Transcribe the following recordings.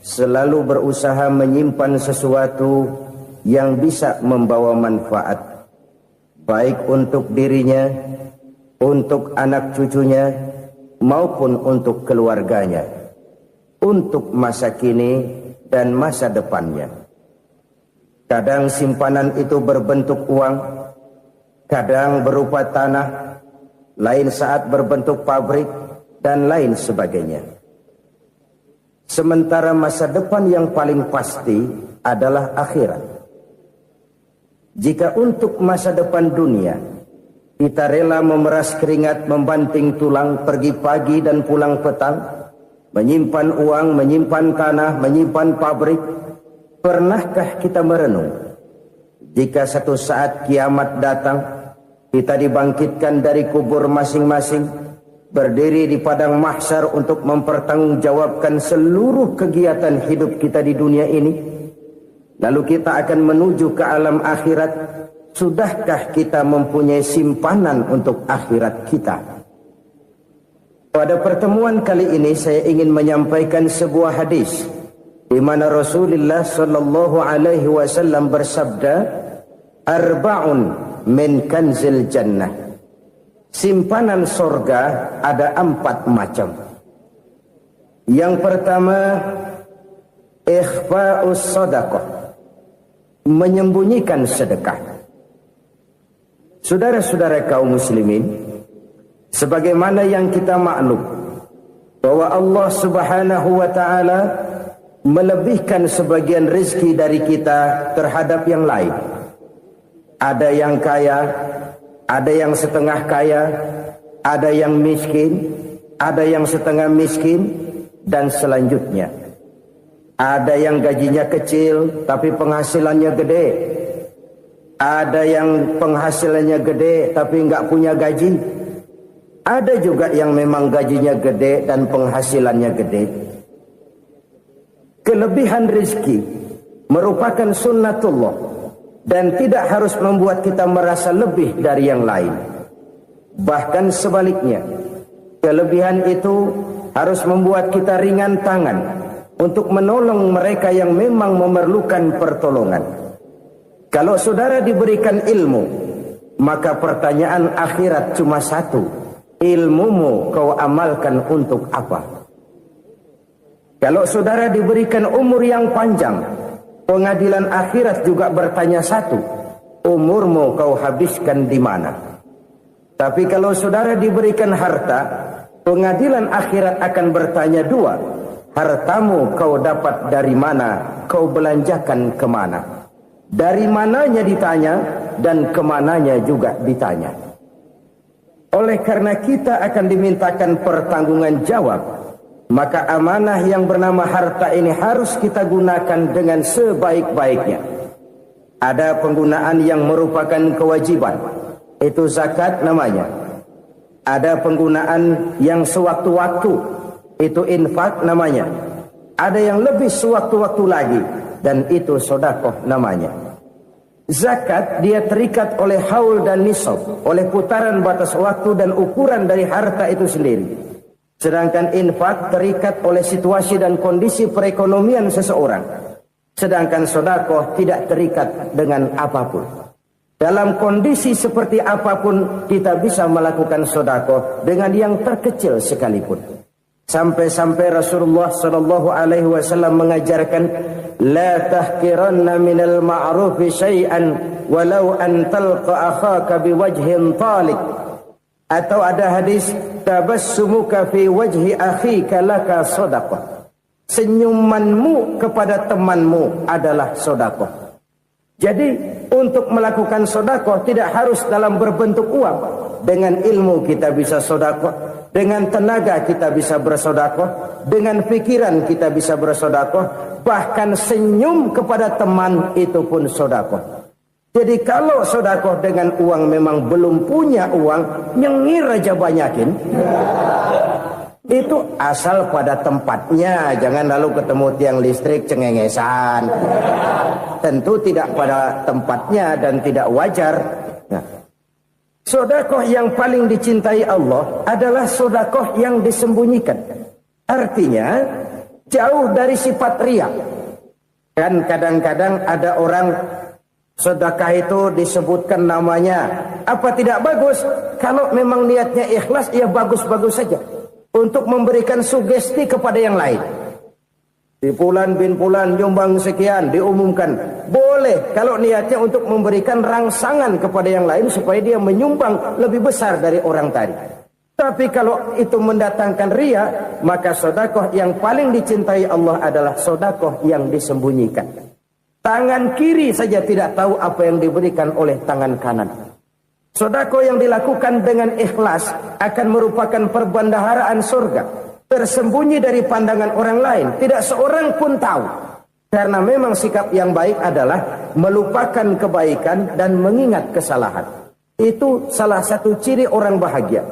selalu berusaha menyimpan sesuatu yang bisa membawa manfaat, baik untuk dirinya, untuk anak cucunya, maupun untuk keluarganya, untuk masa kini dan masa depannya. Kadang simpanan itu berbentuk uang, kadang berupa tanah, lain saat berbentuk pabrik, dan lain sebagainya. Sementara masa depan yang paling pasti adalah akhirat. Jika untuk masa depan dunia kita rela memeras keringat, membanting tulang, pergi pagi dan pulang petang, menyimpan uang, menyimpan tanah, menyimpan pabrik, pernahkah kita merenung jika satu saat kiamat datang, kita dibangkitkan dari kubur masing-masing, berdiri di padang mahsyar untuk mempertanggungjawabkan seluruh kegiatan hidup kita di dunia ini, lalu kita akan menuju ke alam akhirat. Sudahkah kita mempunyai simpanan untuk akhirat kita? Pada pertemuan kali ini saya ingin menyampaikan sebuah hadis di mana Rasulullah sallallahu alaihi wasallam bersabda, "Arba'un min kanzil jannah." Simpanan sorga ada 4 macam. Yang pertama, ikhfa'us sadaqah, menyembunyikan sedekah. Saudara-saudara kaum muslimin, sebagaimana yang kita maklum bahwa Allah Subhanahu wa taala melebihkan sebagian rezeki dari kita terhadap yang lain. Ada yang kaya, ada yang setengah kaya, ada yang miskin, ada yang setengah miskin, dan selanjutnya. Ada yang gajinya kecil tapi penghasilannya gede. Ada yang penghasilannya gede tapi nggak punya gaji. Ada juga yang memang gajinya gede dan penghasilannya gede. Kelebihan rezeki merupakan sunnatullah dan tidak harus membuat kita merasa lebih dari yang lain. Bahkan sebaliknya, kelebihan itu harus membuat kita ringan tangan untuk menolong mereka yang memang memerlukan pertolongan. Kalau saudara diberikan ilmu, maka pertanyaan akhirat cuma satu: ilmumu kau amalkan untuk apa? Kalau saudara diberikan umur yang panjang, pengadilan akhirat juga bertanya satu: umurmu kau habiskan di mana? Tapi kalau saudara diberikan harta, pengadilan akhirat akan bertanya dua: hartamu kau dapat dari mana? Kau belanjakan kemana? Dari mananya ditanya, dan kemananya juga ditanya. Oleh karena kita akan dimintakan pertanggungan jawab, maka amanah yang bernama harta ini harus kita gunakan dengan sebaik-baiknya. Ada penggunaan yang merupakan kewajiban, itu zakat namanya. Ada penggunaan yang sewaktu-waktu, itu infak namanya. Ada yang lebih sewaktu-waktu lagi, dan itu sedekah namanya. Zakat dia terikat oleh haul dan nisab, oleh putaran batas waktu dan ukuran dari harta itu sendiri. Sedangkan infak terikat oleh situasi dan kondisi perekonomian seseorang. Sedangkan sedekah tidak terikat dengan apapun. Dalam kondisi seperti apapun kita bisa melakukan sedekah dengan yang terkecil sekalipun. Sampai-sampai Rasulullah sallallahu alaihi wasallam mengajarkan, la tahqiranna minal ma'rufi syai'an walau an talqa akhaka biwajhin talik. Atau ada hadis, tabassumuka fi wajhi akhika laka shadaqah. Senyumanmu kepada temanmu adalah sedekah. Jadi untuk melakukan sedekah tidak harus dalam berbentuk uang. Dengan ilmu kita bisa sedekah, dengan tenaga kita bisa bersedekah, dengan pikiran kita bisa bersedekah, bahkan senyum kepada teman itu pun sedekah. Jadi kalau sedekah dengan uang memang belum punya uang, nyengir aja banyakin. Itu asal pada tempatnya, jangan lalu ketemu tiang listrik cengengesan. Tentu tidak pada tempatnya dan tidak wajar. Nah, sedekah yang paling dicintai Allah adalah sedekah yang disembunyikan. Artinya, jauh dari sifat riya. Kan kadang-kadang ada orang sedekah itu disebutkan namanya, apa tidak bagus? Kalau memang niatnya ikhlas, ya bagus-bagus saja. Untuk memberikan sugesti kepada yang lain. Di Fulan bin Fulan nyumbang sekian, diumumkan. Boleh kalau niatnya untuk memberikan rangsangan kepada yang lain supaya dia menyumbang lebih besar dari orang tadi. Tapi kalau itu mendatangkan riya, maka sedekah yang paling dicintai Allah adalah sedekah yang disembunyikan. Tangan kiri saja tidak tahu apa yang diberikan oleh tangan kanan. Sedekah yang dilakukan dengan ikhlas akan merupakan perbendaharaan surga. Tersembunyi dari pandangan orang lain, tidak seorang pun tahu. Karena memang sikap yang baik adalah melupakan kebaikan dan mengingat kesalahan. Itu salah satu ciri orang bahagia.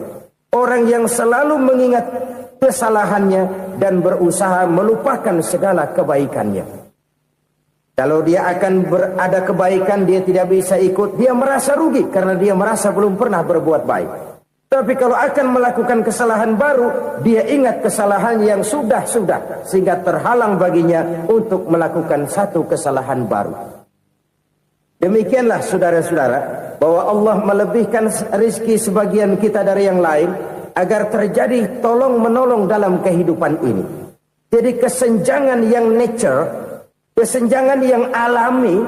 Orang yang selalu mengingat kesalahannya dan berusaha melupakan segala kebaikannya. Kalau dia akan ada kebaikan, dia tidak bisa ikut, dia merasa rugi karena dia merasa belum pernah berbuat baik. Tapi kalau akan melakukan kesalahan baru, dia ingat kesalahan yang sudah-sudah, sehingga terhalang baginya untuk melakukan satu kesalahan baru. Demikianlah saudara-saudara, bahwa Allah melebihkan rizki sebagian kita dari yang lain, agar terjadi tolong-menolong dalam kehidupan ini. Jadi kesenjangan yang nature, kesenjangan yang alami,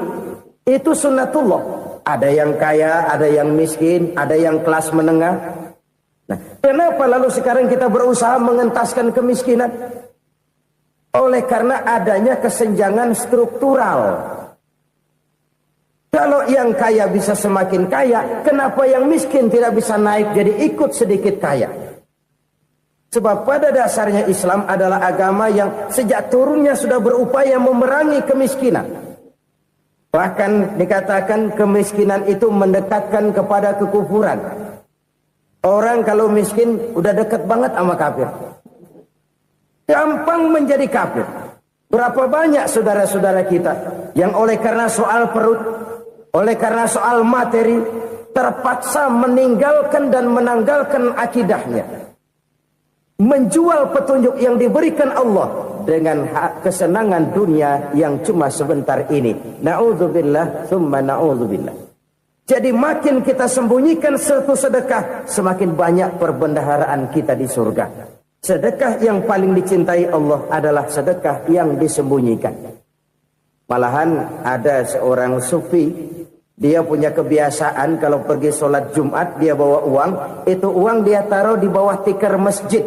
itu sunnatullah. Ada yang kaya, ada yang miskin, ada yang kelas menengah. Nah, kenapa lalu sekarang kita berusaha mengentaskan kemiskinan? Oleh karena adanya kesenjangan struktural. Kalau yang kaya bisa semakin kaya, kenapa yang miskin tidak bisa naik jadi ikut sedikit kaya? Sebab pada dasarnya Islam adalah agama yang sejak turunnya sudah berupaya memerangi kemiskinan. Bahkan dikatakan kemiskinan itu mendekatkan kepada kekufuran. Orang kalau miskin udah dekat banget sama kafir. Gampang menjadi kafir. Berapa banyak saudara-saudara kita yang oleh karena soal perut, oleh karena soal materi, terpaksa meninggalkan dan menanggalkan akidahnya. Menjual petunjuk yang diberikan Allah dengan kesenangan dunia yang cuma sebentar ini. Na'udzubillah, thumma na'udzubillah. Jadi makin kita sembunyikan satu sedekah, semakin banyak perbendaharaan kita di surga. Sedekah yang paling dicintai Allah adalah sedekah yang disembunyikan. Malahan ada seorang sufi, dia punya kebiasaan kalau pergi sholat Jumat, dia bawa uang. Itu uang dia taruh di bawah tikar masjid.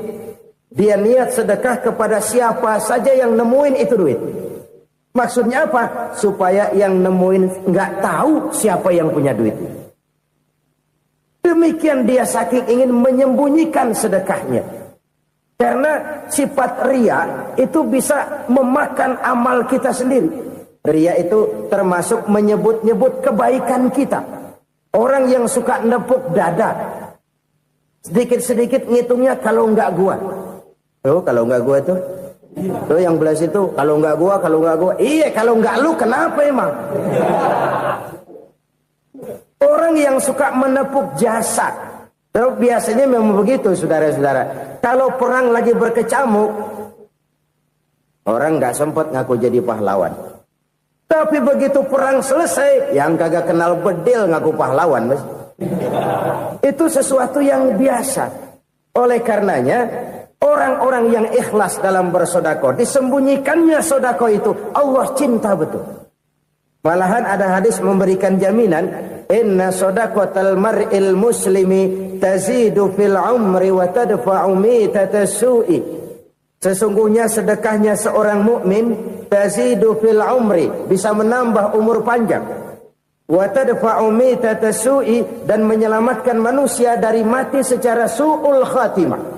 Dia niat sedekah kepada siapa saja yang nemuin itu duit. Maksudnya apa? Supaya yang nemuin nggak tahu siapa yang punya duit. Demikian dia saking ingin menyembunyikan sedekahnya. Karena sifat riya itu bisa memakan amal kita sendiri. Riya itu termasuk menyebut-nyebut kebaikan kita. Orang yang suka nepuk dada, sedikit-sedikit ngitungnya kalau nggak gua. Tuh kalau nggak gua tuh. Tuh yang belas itu, kalau nggak gua. Iya, kalau nggak lu kenapa emang? Orang yang suka menepuk jasad. Terus biasanya memang begitu saudara-saudara. Kalau perang lagi berkecamuk, orang nggak sempat ngaku jadi pahlawan. Tapi begitu perang selesai, yang kagak kenal bedil ngaku pahlawan. Mas. Itu sesuatu yang biasa. Oleh karenanya, orang-orang yang ikhlas dalam bersedekah, disembunyikannya sedekah itu, Allah cinta betul. Malahan ada hadis memberikan jaminan, inna sedaqatal mar'il muslimi tazidu fil umri wa tadfa'u mitatas su'i. Sesungguhnya sedekahnya seorang mukmin tazidu fil umri, bisa menambah umur panjang. Wa tadfa'u mitatas su'i, dan menyelamatkan manusia dari mati secara su'ul khatimah.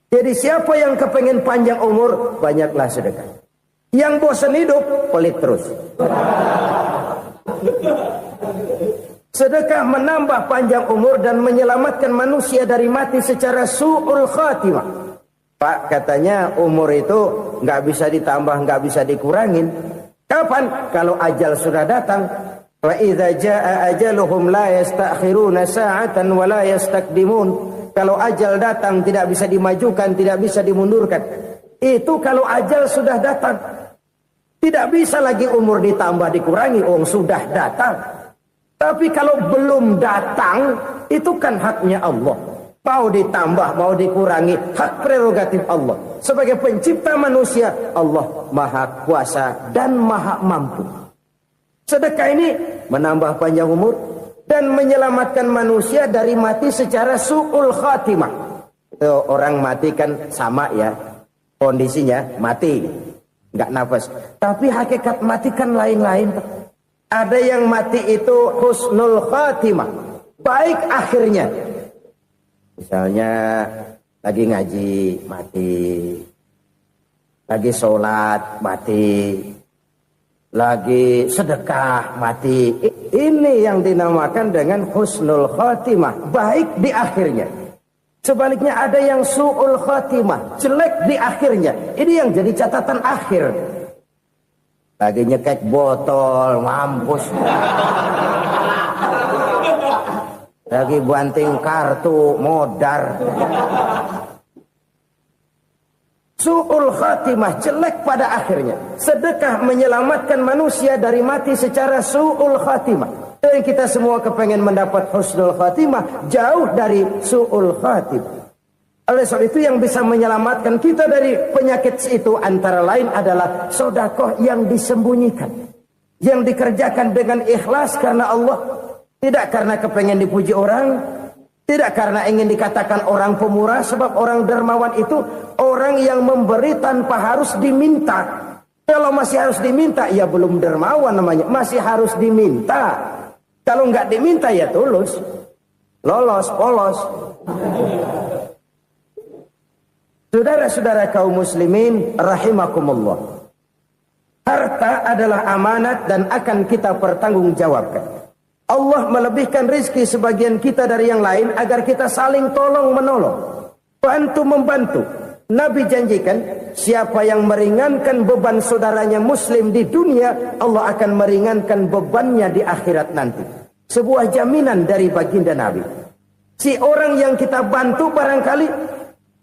Jadi siapa yang kepengen panjang umur, banyaklah sedekah. Yang bosan hidup, pelit terus. Sedekah menambah panjang umur dan menyelamatkan manusia dari mati secara su'ul khatimah. Pak, katanya umur itu nggak bisa ditambah, nggak bisa dikurangin. Kapan? Kalau ajal sudah datang. Wa idza jaa ajaluhum la yastakhiruna sa'atan wa la yastakdimun. Kalau ajal datang tidak bisa dimajukan, tidak bisa dimundurkan. Itu kalau ajal sudah datang. Tidak bisa lagi umur ditambah dikurangi, sudah datang. Tapi kalau belum datang, itu kan haknya Allah. Mau ditambah, mau dikurangi, hak prerogatif Allah. Sebagai pencipta manusia, Allah maha kuasa dan maha mampu. Sedekah ini menambah panjang umur dan menyelamatkan manusia dari mati secara su'ul khatimah. Orang mati kan sama ya, kondisinya mati, nggak nafas. Tapi hakikat mati kan lain-lain. Ada yang mati itu husnul khatimah, baik akhirnya. Misalnya lagi ngaji mati, lagi sholat mati, lagi sedekah mati. Ini yang dinamakan dengan husnul khatimah, baik di akhirnya. Sebaliknya ada yang su'ul khatimah, jelek di akhirnya. Ini yang jadi catatan akhir. Lagi nyekek botol, mampus. Lagi banting kartu, modar. Su'ul khatimah, jelek pada akhirnya. Sedekah menyelamatkan manusia dari mati secara su'ul khatimah. Dan kita semua kepengen mendapat husnul khatimah, jauh dari su'ul khatimah. Oleh sebab itu yang bisa menyelamatkan kita dari penyakit itu antara lain adalah sedekah yang disembunyikan, yang dikerjakan dengan ikhlas karena Allah, tidak karena kepengen dipuji orang, tidak karena ingin dikatakan orang pemurah. Sebab orang dermawan itu orang yang memberi tanpa harus diminta. Kalau masih harus diminta, ya belum dermawan namanya, masih harus diminta. Kalau nggak diminta ya tulus, lolos, polos. Saudara-saudara kaum muslimin rahimakumullah. Harta adalah amanat dan akan kita pertanggungjawabkan. Allah melebihkan rizki sebagian kita dari yang lain agar kita saling tolong menolong, bantu membantu. Nabi janjikan siapa yang meringankan beban saudaranya muslim di dunia, Allah akan meringankan bebannya di akhirat nanti. Sebuah jaminan dari baginda Nabi. Si orang yang kita bantu barangkali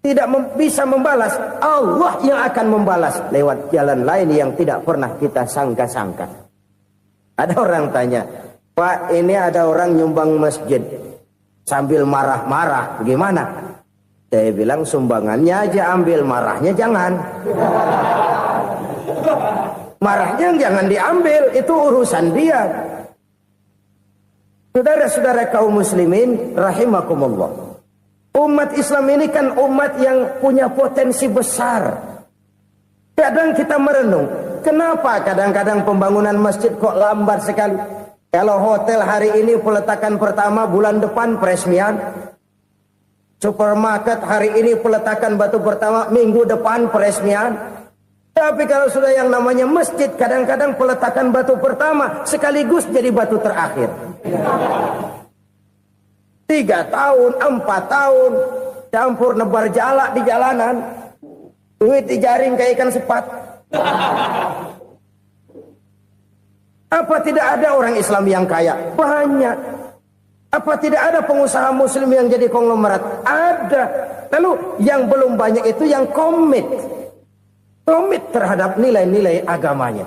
tidak bisa membalas, Allah yang akan membalas lewat jalan lain yang tidak pernah kita sangka-sangka. Ada orang tanya, Pak, ini ada orang nyumbang masjid sambil marah-marah, gimana? Saya bilang sumbangannya aja ambil, marahnya jangan. Marahnya jangan diambil, itu urusan dia. Saudara-saudara kaum muslimin rahimakumullah. Umat Islam ini kan umat yang punya potensi besar. Kadang kita merenung, kenapa kadang-kadang pembangunan masjid kok lambat sekali? Kalau hotel hari ini peletakan pertama, bulan depan peresmian. Supermarket hari ini peletakan batu pertama, minggu depan peresmian. Tapi kalau sudah yang namanya masjid, kadang-kadang peletakan batu pertama sekaligus jadi batu terakhir. 3 tahun, 4 tahun, campur nebar jalak di jalanan, duit dijaring kayak ikan sepat. Apa tidak ada orang Islam yang kaya? Banyak. Apa tidak ada pengusaha muslim yang jadi konglomerat? Ada. Lalu yang belum banyak itu yang komit terhadap nilai-nilai agamanya.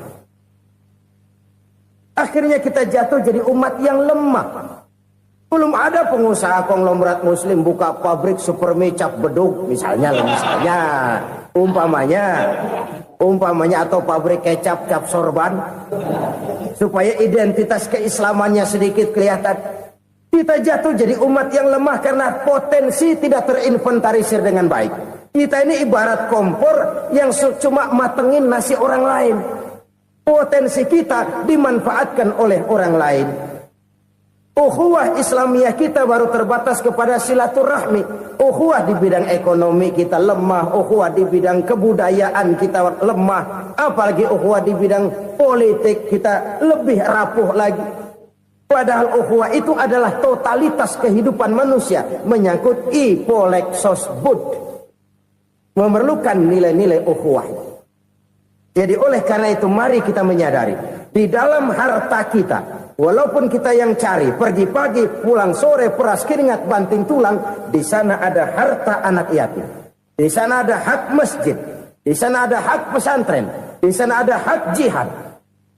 Akhirnya kita jatuh jadi umat yang lemah. Belum ada pengusaha konglomerat muslim buka pabrik supermi cap bedug misalnya umpamanya atau pabrik kecap cap sorban supaya identitas keislamannya sedikit kelihatan. Kita jatuh jadi umat yang lemah karena potensi tidak terinventarisir dengan baik. Kita ini ibarat kompor yang cuma matengin nasi orang lain. Potensi kita dimanfaatkan oleh orang lain. Ukhuwah Islamiyah kita baru terbatas kepada silaturahmi. Ukhuwah di bidang ekonomi kita lemah. Ukhuwah di bidang kebudayaan kita lemah. Apalagi ukhuwah di bidang politik kita lebih rapuh lagi. Padahal ukhuwah itu adalah totalitas kehidupan manusia. Menyangkut ipolek sosbud. Memerlukan nilai-nilai ukhuwah. Jadi oleh karena itu mari kita menyadari. Di dalam harta kita. Walaupun kita yang cari, pergi pagi, pulang sore, peras keringat, banting tulang, di sana ada harta anak yatim. Di sana ada hak masjid. Di sana ada hak pesantren, di sana ada hak jihad.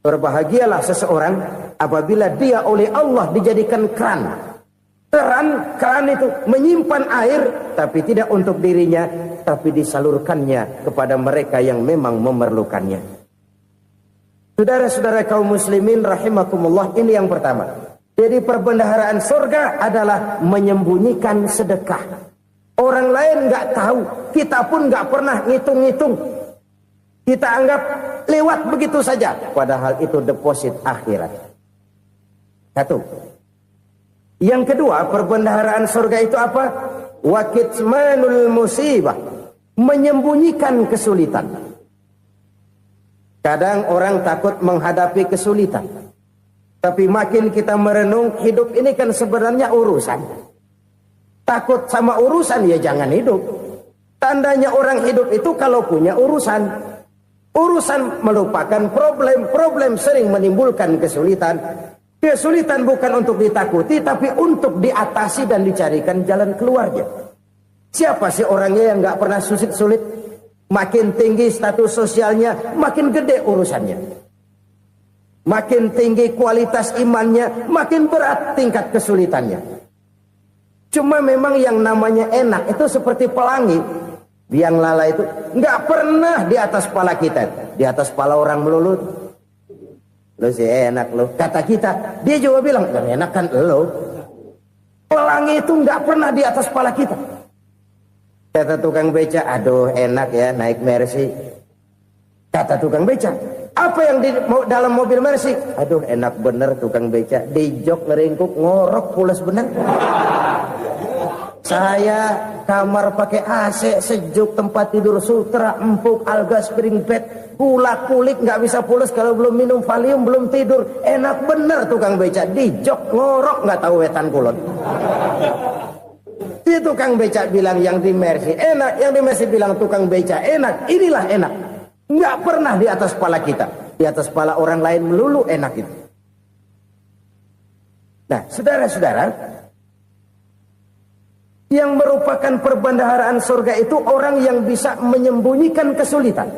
Berbahagialah seseorang apabila dia oleh Allah dijadikan keran. Keran itu menyimpan air, tapi tidak untuk dirinya, tapi disalurkannya kepada mereka yang memang memerlukannya. Saudara-saudara kaum muslimin rahimakumullah, ini yang pertama. Jadi perbendaharaan surga adalah menyembunyikan sedekah. Orang lain nggak tahu, kita pun nggak pernah ngitung-ngitung. Kita anggap lewat begitu saja, padahal itu deposit akhirat. Satu. Yang kedua, perbendaharaan surga itu apa? Wa kitmanul musibah, menyembunyikan kesulitan. Kadang orang takut menghadapi kesulitan. Tapi makin kita merenung, hidup ini kan sebenarnya urusan. Takut sama urusan, ya jangan hidup. Tandanya orang hidup itu kalau punya urusan. Urusan melupakan problem. Problem sering menimbulkan kesulitan. Kesulitan bukan untuk ditakuti, tapi untuk diatasi dan dicarikan jalan keluarnya. Siapa sih orangnya yang gak pernah sulit-sulit? Makin tinggi status sosialnya, makin gede urusannya. Makin tinggi kualitas imannya, makin berat tingkat kesulitannya. Cuma memang yang namanya enak itu seperti pelangi. Biang lala itu nggak pernah di atas kepala kita, di atas kepala orang melulu. Lu sih enak lu, kata kita. Dia juga bilang, yang enak kan lu. Pelangi itu nggak pernah di atas kepala kita. Kata tukang beca, aduh enak ya naik Mercy. Kata tukang beca, apa yang di dalam mobil Mercy? Aduh enak bener tukang beca, di jok ngeringkuk ngorok pulas bener. Saya kamar pakai AC sejuk, tempat tidur sutra empuk, alga spring bed, gula kulik nggak bisa pulas kalau belum minum Valium, belum tidur. Enak bener tukang beca, di jok ngorok nggak tahu wetan kulon. Si tukang beca bilang yang di Mercy enak, yang di Mercy bilang tukang beca enak. Inilah enak. Nggak pernah di atas kepala kita. Di atas kepala orang lain melulu enak itu. Nah, saudara-saudara, yang merupakan perbendaharaan surga itu orang yang bisa menyembunyikan kesulitan.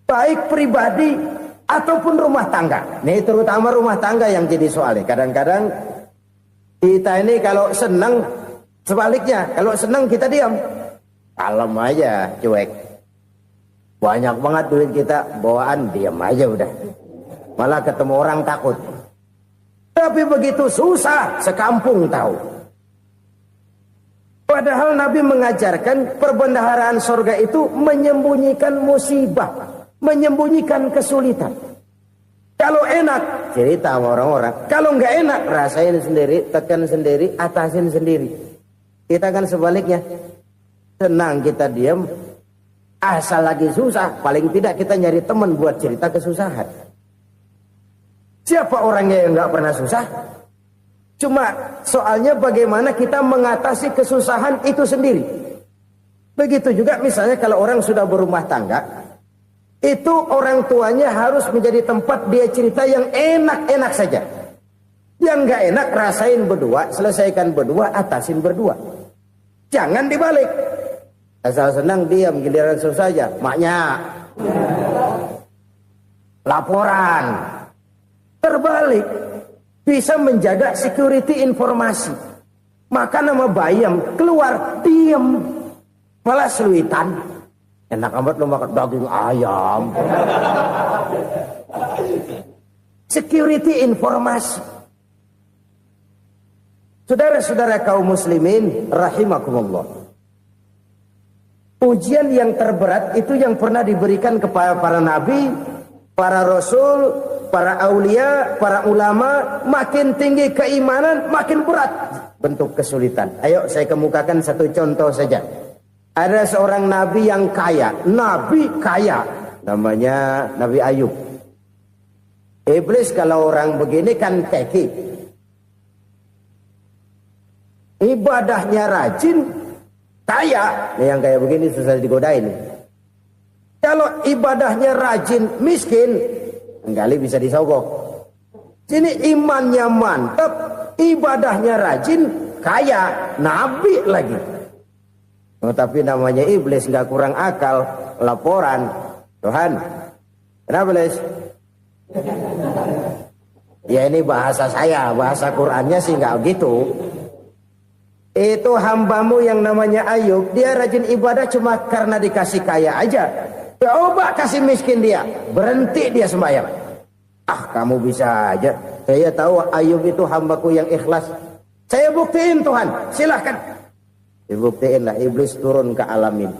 Baik pribadi ataupun rumah tangga. Nih terutama rumah tangga yang jadi soalnya. Kadang-kadang kita ini kalau senang, sebaliknya. Kalau senang kita diam. Kalem aja, cuek. Banyak banget duit kita, bawaan diam aja udah. Malah ketemu orang takut. Tapi begitu susah, sekampung tahu. Padahal Nabi mengajarkan perbendaharaan surga itu menyembunyikan musibah, menyembunyikan kesulitan. Kalau enak, cerita sama orang-orang. Kalau nggak enak, rasain sendiri, tekan sendiri, atasin sendiri. Kita kan sebaliknya. Senang kita diam. Asal lagi susah, paling tidak kita nyari teman buat cerita kesusahan. Siapa orangnya yang nggak pernah susah? Cuma soalnya bagaimana kita mengatasi kesusahan itu sendiri. Begitu juga misalnya kalau orang sudah berumah tangga, itu orang tuanya harus menjadi tempat dia cerita yang enak-enak saja. Yang nggak enak rasain berdua, selesaikan berdua, atasin berdua. Jangan dibalik. Asal senang diam, giliran susah aja. Maknya laporan. Terbalik. Bisa menjaga security informasi. Maka nama bayam keluar diam. Malah seluitan. Enak amat lo makan daging ayam. Security informasi. Saudara-saudara kaum muslimin rahimakumullah. Ujian yang terberat itu yang pernah diberikan kepada para nabi, para rasul, para aulia, para ulama. Makin tinggi keimanan, makin berat bentuk kesulitan. Ayo saya kemukakan satu contoh saja. Ada seorang nabi yang kaya, nabi kaya, namanya Nabi Ayub. Iblis kalau orang begini kan keki. Ibadahnya rajin, kaya. Nih yang kayak begini susah digodain. Kalau ibadahnya rajin, miskin, kali bisa disogok. Sini imannya mantap, ibadahnya rajin, kaya, nabi lagi. Oh, tapi namanya iblis, nggak kurang akal. Laporan, Tuhan, kenapa Les? Ya ini bahasa saya, bahasa Qurannya sih nggak gitu. Itu hambamu yang namanya Ayub, dia rajin ibadah cuma karena dikasih kaya aja. Coba kasih miskin dia, berhenti dia sembahyang. Ah, kamu bisa aja. Saya tahu Ayub itu hambaku yang ikhlas. Saya buktiin Tuhan, silahkan. Dibuktiinlah, iblis turun ke alam ini.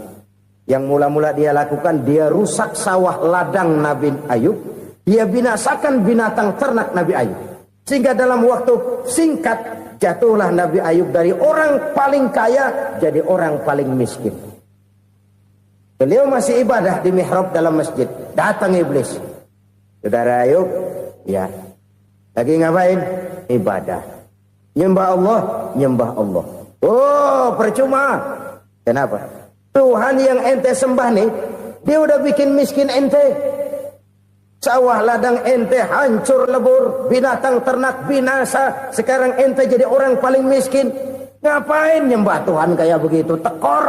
Yang mula-mula dia lakukan, dia rusak sawah ladang Nabi Ayub. Dia binasakan binatang ternak Nabi Ayub. Sehingga dalam waktu singkat, jatuhlah Nabi Ayub dari orang paling kaya jadi orang paling miskin. Beliau masih ibadah di mihrab dalam masjid. Datang iblis. Saudara Ayub, ya, lagi ngapain? Ibadah. Nyembah Allah, nyembah Allah. Oh, percuma. Kenapa? Tuhan yang ente sembah nih, dia udah bikin miskin ente. Sawah ladang ente hancur lebur, binatang ternak binasa. Sekarang ente jadi orang paling miskin. Ngapain nyembah Tuhan kayak begitu? Tekor.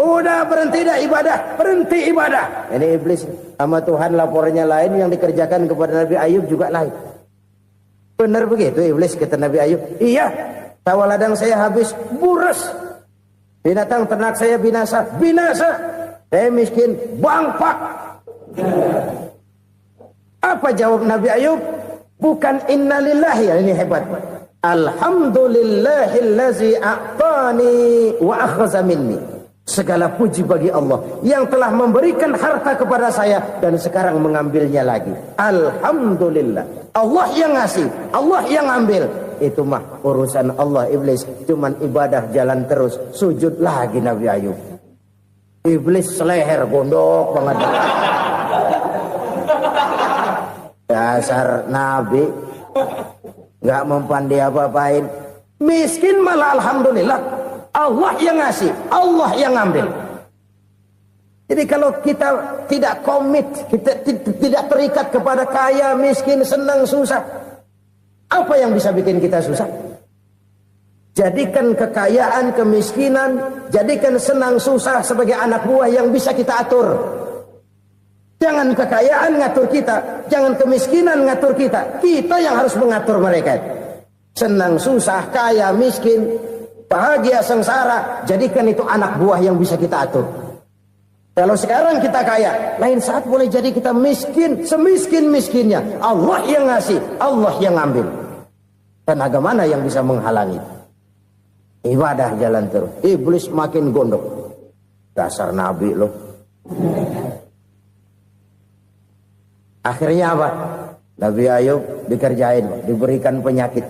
Udah berhenti dah ibadah, berhenti ibadah. Ini iblis sama Tuhan laporannya lain, yang dikerjakan kepada Nabi Ayub juga lain. Benar begitu iblis kata Nabi Ayub? Iya. Sawah ladang saya habis, buras. Binatang ternak saya binasa, binasa. Saya miskin, bangpak. Apa jawab Nabi Ayub? Bukan innalillahi, ini hebat. Alhamdulillahillazi a'tani wa akhza minni. Segala puji bagi Allah yang telah memberikan harta kepada saya dan sekarang mengambilnya lagi. Alhamdulillah. Allah yang ngasih, Allah yang ambil. Itu mah urusan Allah. Iblis cuman ibadah jalan terus, sujud lagi Nabi Ayub. Iblis seleher gondok banget. Dasar Nabi nggak mempan dia apa-apain. Miskin malah alhamdulillah. Allah yang ngasih, Allah yang ambil. Jadi kalau kita tidak komit, kita tidak terikat kepada kaya, miskin, senang, susah, apa yang bisa bikin kita susah? Jadikan kekayaan, kemiskinan, jadikan senang, susah sebagai anak buah yang bisa kita atur. Jangan kekayaan ngatur kita, jangan kemiskinan ngatur kita. Kita yang harus mengatur mereka. Senang, susah, kaya, miskin, bahagia, sengsara, jadikan itu anak buah yang bisa kita atur. Kalau sekarang kita kaya, lain saat boleh jadi kita miskin, semiskin-miskinnya. Allah yang ngasih, Allah yang ambil. Tenaga mana yang bisa menghalangi? Ibadah jalan terus. Iblis makin gondok. Dasar Nabi loh. Akhirnya apa? Nabi Ayub dikerjain, diberikan penyakit.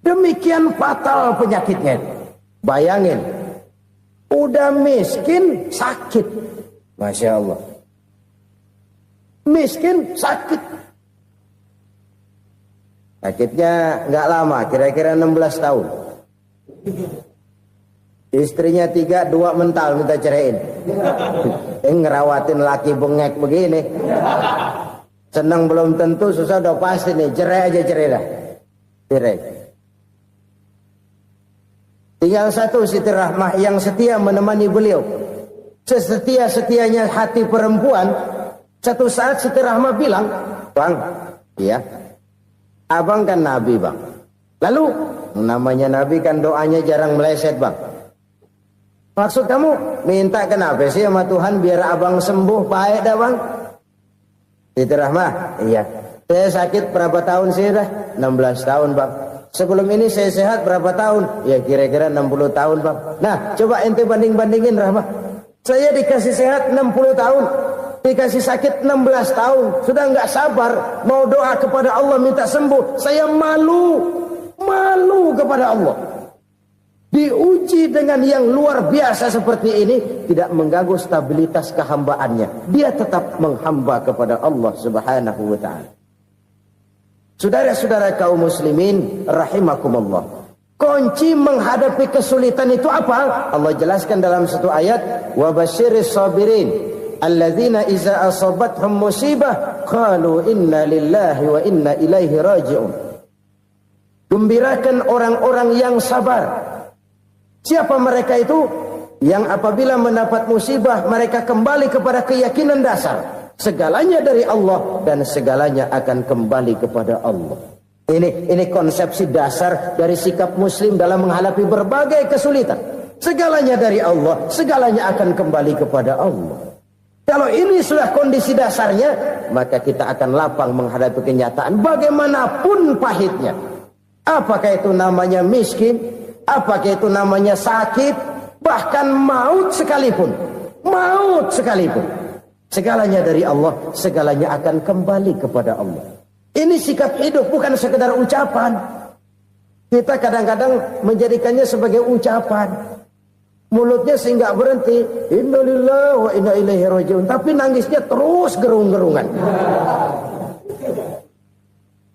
Demikian fatal penyakitnya. Bayangin, udah miskin sakit. Masya Allah. Miskin sakit. Sakitnya nggak lama, kira-kira 16 tahun. Istrinya 3, 2 mental minta ceraiin. Ngerawatin laki bengek begini. Senang belum tentu, susah udah pasti nih. Cerai aja, cerai dah. Cerai. Tinggal satu Siti Rahmah yang setia menemani beliau. Sesetia-setianya hati perempuan. Satu saat Siti Rahmah bilang, "Bang, iya, abang kan Nabi bang. Lalu, namanya Nabi kan doanya jarang meleset bang. Maksud kamu minta kenapa sih sama Tuhan biar abang sembuh baik dah bang?" Siti Rahmah, iya. Saya sakit berapa tahun sih dah? 16 tahun bang. Sebelum ini saya sehat berapa tahun? Ya kira-kira 60 tahun bang. Nah coba ente banding-bandingin Rahmah. Saya dikasih sehat 60 tahun. Dikasih sakit 16 tahun. Sudah nggak sabar. Mau doa kepada Allah minta sembuh. Saya malu. Malu kepada Allah. Diuji dengan yang luar biasa seperti ini. Tidak mengganggu stabilitas kehambaannya. Dia tetap menghamba kepada Allah subhanahu wa ta'ala. Saudara-saudara kaum muslimin rahimakumullah. Kunci menghadapi kesulitan itu apa? Allah jelaskan dalam satu ayat, wa basyiris sabirin alladzina iza asabathum musibah qalu inna lillahi wa inna ilaihi raji'un. Gembirakan orang-orang yang sabar Siapa mereka itu? Yang apabila mendapat musibah mereka kembali kepada keyakinan dasar. Segalanya dari Allah dan segalanya akan kembali kepada Allah. Ini konsepsi dasar dari sikap muslim dalam menghadapi berbagai kesulitan. Segalanya dari Allah, segalanya akan kembali kepada Allah. Kalau ini sudah kondisi dasarnya, maka kita akan lapang menghadapi kenyataan bagaimanapun pahitnya. Apakah itu namanya miskin, apakah itu namanya sakit, bahkan maut sekalipun. Maut sekalipun. Segalanya dari Allah, segalanya akan kembali kepada Allah. Ini sikap hidup, bukan sekedar ucapan. Kita kadang-kadang menjadikannya sebagai ucapan. Mulutnya sehingga berhenti, innalillahi wa inna ilaihi rajiun, tapi nangisnya terus gerung-gerungan.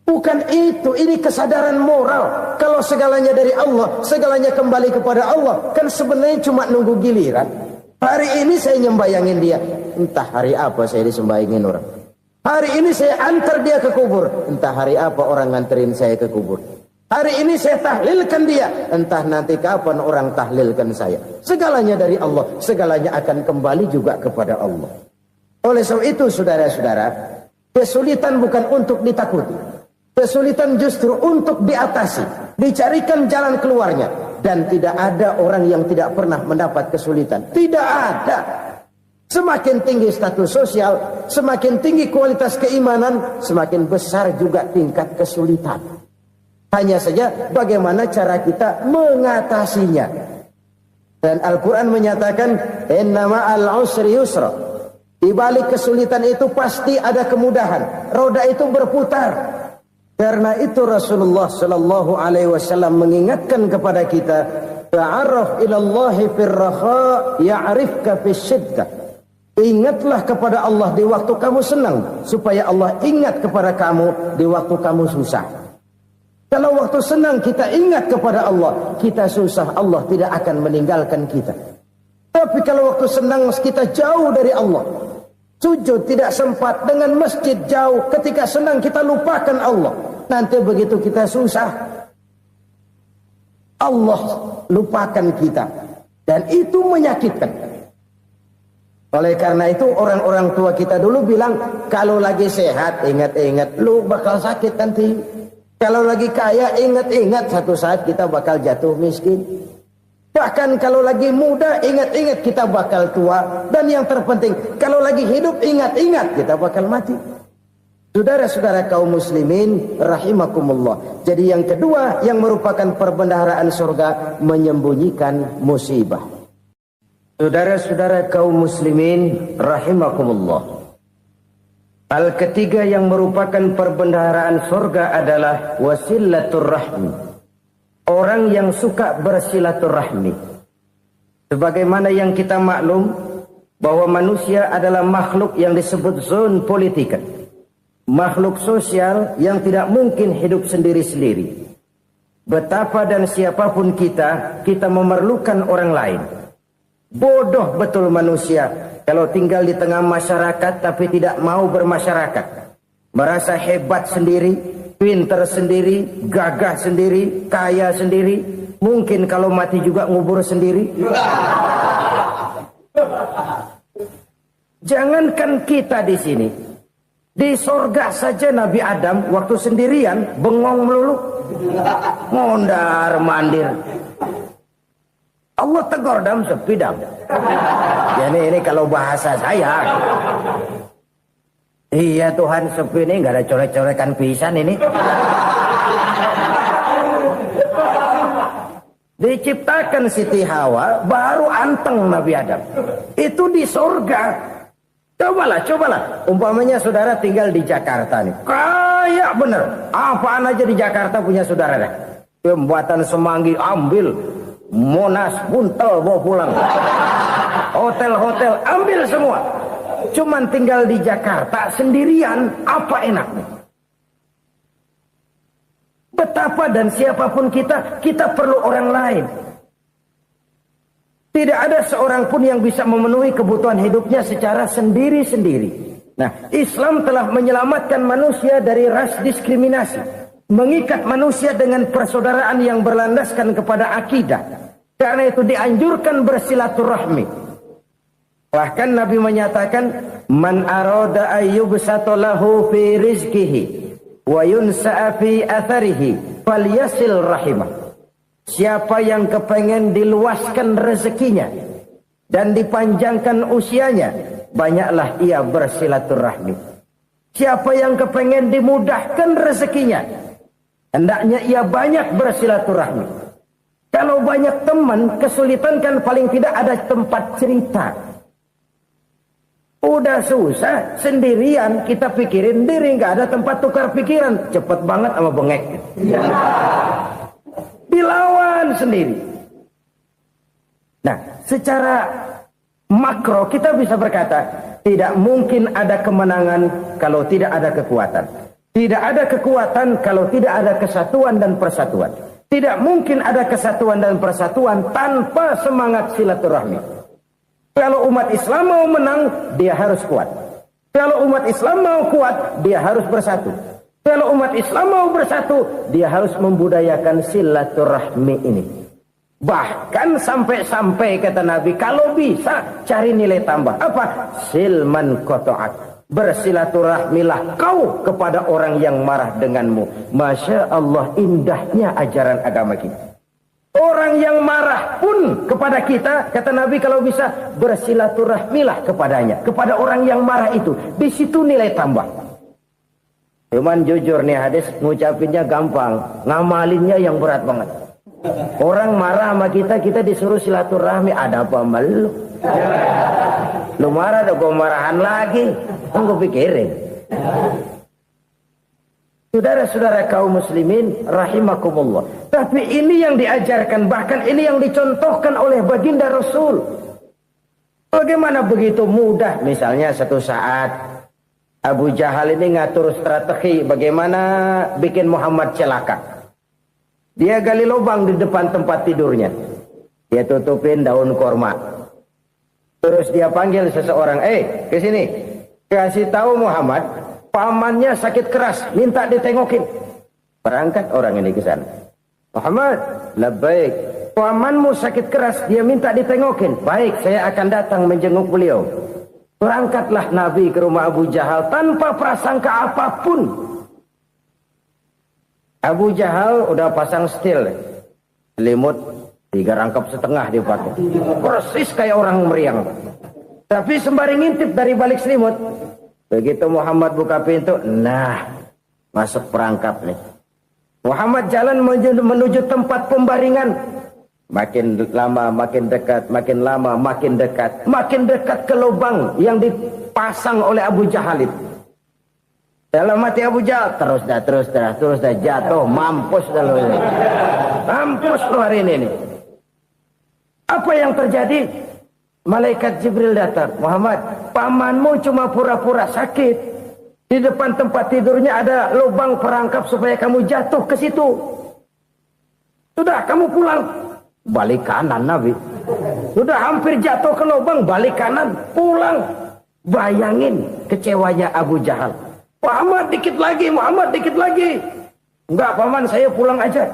Bukan itu, ini kesadaran moral. Kalau segalanya dari Allah, segalanya kembali kepada Allah, kan sebenarnya cuma nunggu giliran. Hari ini saya nyembayangin dia, entah hari apa saya disembayangin orang. Hari ini saya antar dia ke kubur, entah hari apa orang nganterin saya ke kubur. Hari ini saya tahlilkan dia, entah nanti kapan orang tahlilkan saya. Segalanya dari Allah, segalanya akan kembali juga kepada Allah. Oleh sebab itu saudara-saudara, kesulitan bukan untuk ditakuti. Kesulitan justru untuk diatasi, dicarikan jalan keluarnya. Dan tidak ada orang yang tidak pernah mendapat kesulitan. Tidak ada. Semakin tinggi status sosial, semakin tinggi kualitas keimanan, semakin besar juga tingkat kesulitan. Hanya saja bagaimana cara kita mengatasinya. Dan Al-Quran menyatakan, inna ma'al usri yusra. Di balik kesulitan itu pasti ada kemudahan. Roda itu berputar. Karena itu Rasulullah sallallahu alaihi wasallam mengingatkan kepada kita, ta'arraf ilallahi fir raha ya'rifka fis syiddah. Ingatlah kepada Allah di waktu kamu senang, supaya Allah ingat kepada kamu di waktu kamu susah. Kalau waktu senang kita ingat kepada Allah, kita susah, Allah tidak akan meninggalkan kita. Tapi kalau waktu senang kita jauh dari Allah, sujud tidak sempat, dengan masjid jauh, ketika senang kita lupakan Allah. Nanti begitu kita susah, Allah lupakan kita. Dan itu menyakitkan. Oleh karena itu orang-orang tua kita dulu bilang, kalau lagi sehat ingat-ingat lu bakal sakit nanti. Kalau lagi kaya ingat-ingat satu saat kita bakal jatuh miskin. Bahkan kalau lagi muda ingat-ingat kita bakal tua. Dan yang terpenting, kalau lagi hidup ingat-ingat kita bakal mati. Saudara-saudara kaum muslimin rahimakumullah. Jadi yang kedua yang merupakan perbendaharaan surga, menyembunyikan musibah. Saudara-saudara kaum muslimin rahimakumullah. Hal ketiga yang merupakan perbendaharaan surga adalah wasilatur rahmi. Orang yang suka bersilaturahmi. Sebagaimana yang kita maklum bahwa manusia adalah makhluk yang disebut zon politika. Makhluk sosial yang tidak mungkin hidup sendiri-sendiri. Betapa dan siapapun kita memerlukan orang lain. Bodoh betul manusia kalau tinggal di tengah masyarakat tapi tidak mau bermasyarakat. Merasa hebat sendiri, pintar sendiri, gagah sendiri, kaya sendiri. Mungkin kalau mati juga ngubur sendiri. Jangankan kita di sini. Di sorga saja Nabi Adam waktu sendirian bengong melulu, mondar mandir. Allah tegur dam sepi dam. Ya ini kalau bahasa saya. Iya Tuhan sepi ini nggak ada coret-corekan pisan ini. Diciptakan Siti Hawa baru anteng Nabi Adam. Itu di sorga. Cobalah. Umpamanya saudara tinggal di Jakarta nih. Kayak bener. Apaan aja di Jakarta punya saudara dah. Pembuatan Semanggi ambil. Monas buntel bawa pulang. Hotel-hotel ambil semua. Cuman tinggal di Jakarta sendirian. Apa enaknya? Betapa dan siapapun kita perlu orang lain. Tidak ada seorang pun yang bisa memenuhi kebutuhan hidupnya secara sendiri-sendiri. Nah, Islam telah menyelamatkan manusia dari ras diskriminasi. Mengikat manusia dengan persaudaraan yang berlandaskan kepada akidah. Karena itu dianjurkan bersilaturahmi. Bahkan Nabi menyatakan, man arada ayyubsata lahu fi rizqihi wa yunsa'a fi atharihi falyasil rahimah. Siapa yang kepengen diluaskan rezekinya dan dipanjangkan usianya, banyaklah ia bersilaturahmi. Siapa yang kepengen dimudahkan rezekinya, hendaknya ia banyak bersilaturahmi. Kalau banyak teman, kesulitan kan paling tidak ada tempat cerita. Udah susah, sendirian kita pikirin diri, nggak ada tempat tukar pikiran. Cepet banget sama bengek. Dilawan sendiri. Nah, secara makro kita bisa berkata, tidak mungkin ada kemenangan kalau tidak ada kekuatan. Tidak ada kekuatan kalau tidak ada kesatuan dan persatuan. Tidak mungkin ada kesatuan dan persatuan tanpa semangat silaturahmi. Kalau umat Islam mau menang, dia harus kuat. Kalau umat Islam mau kuat, dia harus bersatu. Kalau umat Islam mau bersatu, dia harus membudayakan silaturahmi ini. Bahkan sampai-sampai kata Nabi, kalau bisa cari nilai tambah. Apa? Silman qata'ak. Bersilaturahmilah kau kepada orang yang marah denganmu. Masya Allah, indahnya ajaran agama kita. Orang yang marah pun kepada kita, kata Nabi, kalau bisa bersilaturahmilah kepadanya, kepada orang yang marah itu. Di situ nilai tambah. Cuman jujur nih hadis, ngucapinnya gampang, ngamalinnya yang berat banget. Orang marah sama kita, kita disuruh silaturahmi. Ada apa sama lu? Lu marah, ada gue marahan lagi. Gue pikirin. Saudara-saudara kaum muslimin rahimakumullah. Tapi ini yang diajarkan, bahkan ini yang dicontohkan oleh baginda Rasul. Bagaimana begitu mudah, misalnya satu saat Abu Jahal ini ngatur strategi bagaimana bikin Muhammad celaka. Dia gali lubang di depan tempat tidurnya. Dia tutupin daun korma. Terus dia panggil seseorang, ke sini. Kasih tahu Muhammad, pamannya sakit keras, minta ditengokin. Berangkat orang ini ke sana. Muhammad, labbaik. Pamanmu sakit keras, dia minta ditengokin. Baik, saya akan datang menjenguk beliau. Berangkatlah Nabi ke rumah Abu Jahal tanpa prasangka apapun. Abu Jahal udah pasang stil, selimut 3 rangkap setengah dia pakai. Persis kayak orang meriang. Tapi sembari ngintip dari balik selimut. Begitu Muhammad buka pintu, nah, masuk perangkap nih. Muhammad jalan menuju tempat pembaringan. Makin lama makin dekat, makin lama makin dekat. Makin dekat ke lubang yang dipasang oleh Abu Jahal itu. Dalam hati Abu Jahal, terus dah jatuh, mampus dah lu ini. Mampus lu hari ini nih. Apa yang terjadi? Malaikat Jibril datang. Muhammad, pamanmu cuma pura-pura sakit. Di depan tempat tidurnya ada lubang perangkap supaya kamu jatuh ke situ. Sudah, kamu pulang. Balik kanan Nabi. Sudah hampir jatuh ke lubang, balik kanan, pulang. Bayangin kecewanya Abu Jahal. Muhammad dikit lagi, Muhammad dikit lagi. Enggak paman, saya pulang aja.